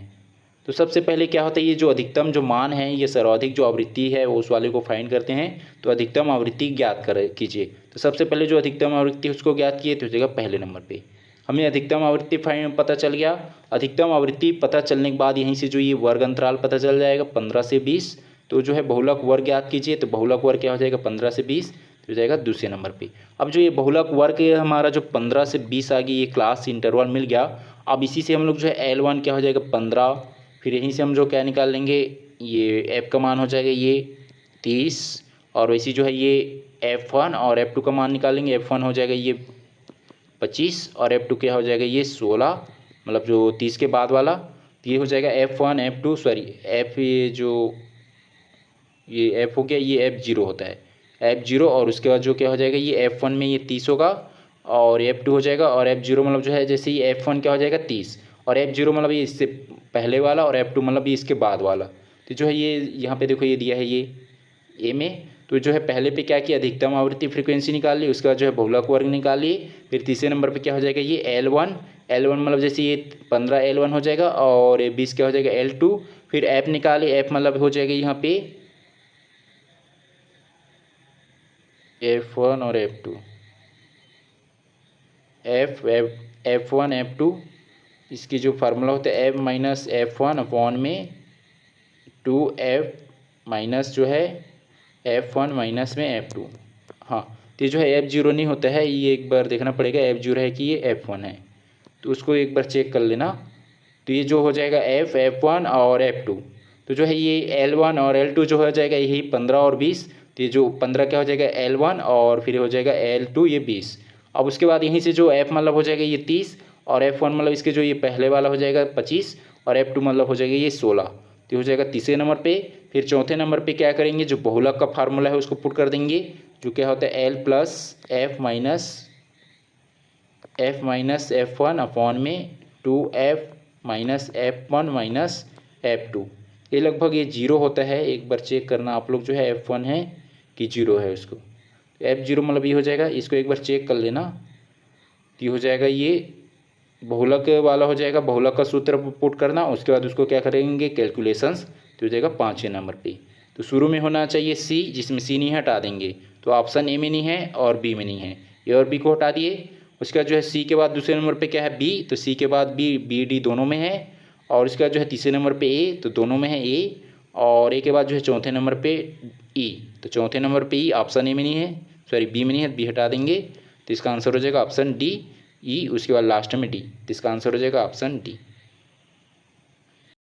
तो सबसे पहले क्या होता है ये जो अधिकतम जो मान है, ये सर्वाधिक जो आवृत्ति है उस वाले को फाइंड करते हैं। तो अधिकतम आवृत्ति ज्ञात कीजिए। तो सबसे पहले जो अधिकतम आवृत्ति उसको ज्ञात किए, तो हो जाएगा पहले नंबर पे हमें अधिकतम आवृत्ति पता चल गया। अधिकतम आवृत्ति पता चलने के बाद यहीं से जो ये वर्ग अंतराल पता चल जाएगा 15 से 20। तो जो है बहुलक वर्ग ज्ञात कीजिए। तो बहुलक वर्ग क्या हो जाएगा 15 से 20, तो हो जाएगा दूसरे नंबर पे। अब जो ये बहुलक वर्ग हमारा जो 15 से 20 आ गई, ये क्लास इंटरवल मिल गया। अब इसी से हम लोग जो है L1 क्या हो जाएगा 15, फिर यहीं से हम जो क्या निकाल लेंगे ये F का मान हो जाएगा ये 30, और वैसी जो है ये F1 और F2 का मान निकालेंगे। F1 हो जाएगा ये 25 और F2 क्या हो जाएगा ये 16, मतलब जो 30 के बाद वाला। तो ये हो जाएगा F1 F2 सॉरी F, ये जो ये F हो गया ये F0 होता है F0, और उसके बाद जो क्या हो जाएगा ये F1 में ये 30 होगा और F2 हो जाएगा, और F0 मतलब जो है जैसे ये F1 क्या हो जाएगा 30 और F0 मतलब ये इससे पहले वाला और F2 मतलब ये इसके बाद वाला। तो जो है ये यहाँ पे देखो ये दिया है ये ए में। तो जो है पहले पे क्या किया अधिकतम आवृत्ति फ्रीक्वेंसी निकाल ली, उसके बाद जो है बहुलक वर्ग निकाल लिए। फिर तीसरे नंबर पे क्या हो जाएगा ये L1 मतलब जैसे ये 15 L1 हो जाएगा और ये 20 क्या हो जाएगा L2। फिर F निकाले, F मतलब हो जाएगा यहाँ पे F1 और F2, F1 F2, इसकी जो फार्मूला होता है F - F1 अपॉन में 2f माइनस जो है f1 माइनस में f2। हाँ, तो ये जो है f0 नहीं होता है, ये एक बार देखना पड़ेगा f0 है कि ये f1 है, तो उसको एक बार चेक कर लेना। तो ये जो हो जाएगा f1 और f2, तो जो है ये L1 और L2 जो हो जाएगा यही 15 और 20, तो ये जो 15 क्या हो जाएगा L1 और फिर हो जाएगा L2 ये 20। अब उसके बाद यहीं से जो f मतलब हो जाएगा ये 30 और f1 मतलब इसके जो ये पहले वाला हो जाएगा 25 और f2 मतलब हो जाएगा ये 16, तो हो जाएगा तीसरे नंबर पे। फिर चौथे नंबर पे क्या करेंगे, जो बहुलक का फार्मूला है उसको पुट कर देंगे, जो क्या होता है L plus f minus f1 upon में 2f minus f1 minus f2। ये लगभग ये 0 होता है, एक बार चेक करना आप लोग जो है f1 है कि 0 है उसको। f0 मतलब ये हो जाएगा, इसको एक बार चेक कर लेना। तो ये हो जाएगा ये बहुलक वाला हो जाएगा, बहुलक का सूत्र पुट करना, उसके बाद उसको क्या करेंगे कैलकुलेशंस, तो हो जाएगा 5वें नंबर पे। तो शुरू में होना चाहिए सी, जिसमें सी नहीं हटा देंगे, तो ऑप्शन ए में नहीं है और बी में नहीं है, ए और बी को हटा दिए। उसके बाद जो है सी के बाद दूसरे नंबर पे क्या है बी, तो सी के बाद बी, बी डी दोनों में है। और उसके बाद जो है तीसरे नंबर पे ए, तो दोनों में है ए, और ए के बाद जो है चौथे नंबर पे ई, तो चौथे नंबर पे ई ऑप्शन ए में नहीं है, सॉरी बी में नहीं है, बी हटा देंगे, तो इसका आंसर हो जाएगा ऑप्शन डी ई। उसके बाद लास्ट में डी, तो इसका आंसर हो जाएगा ऑप्शन डी।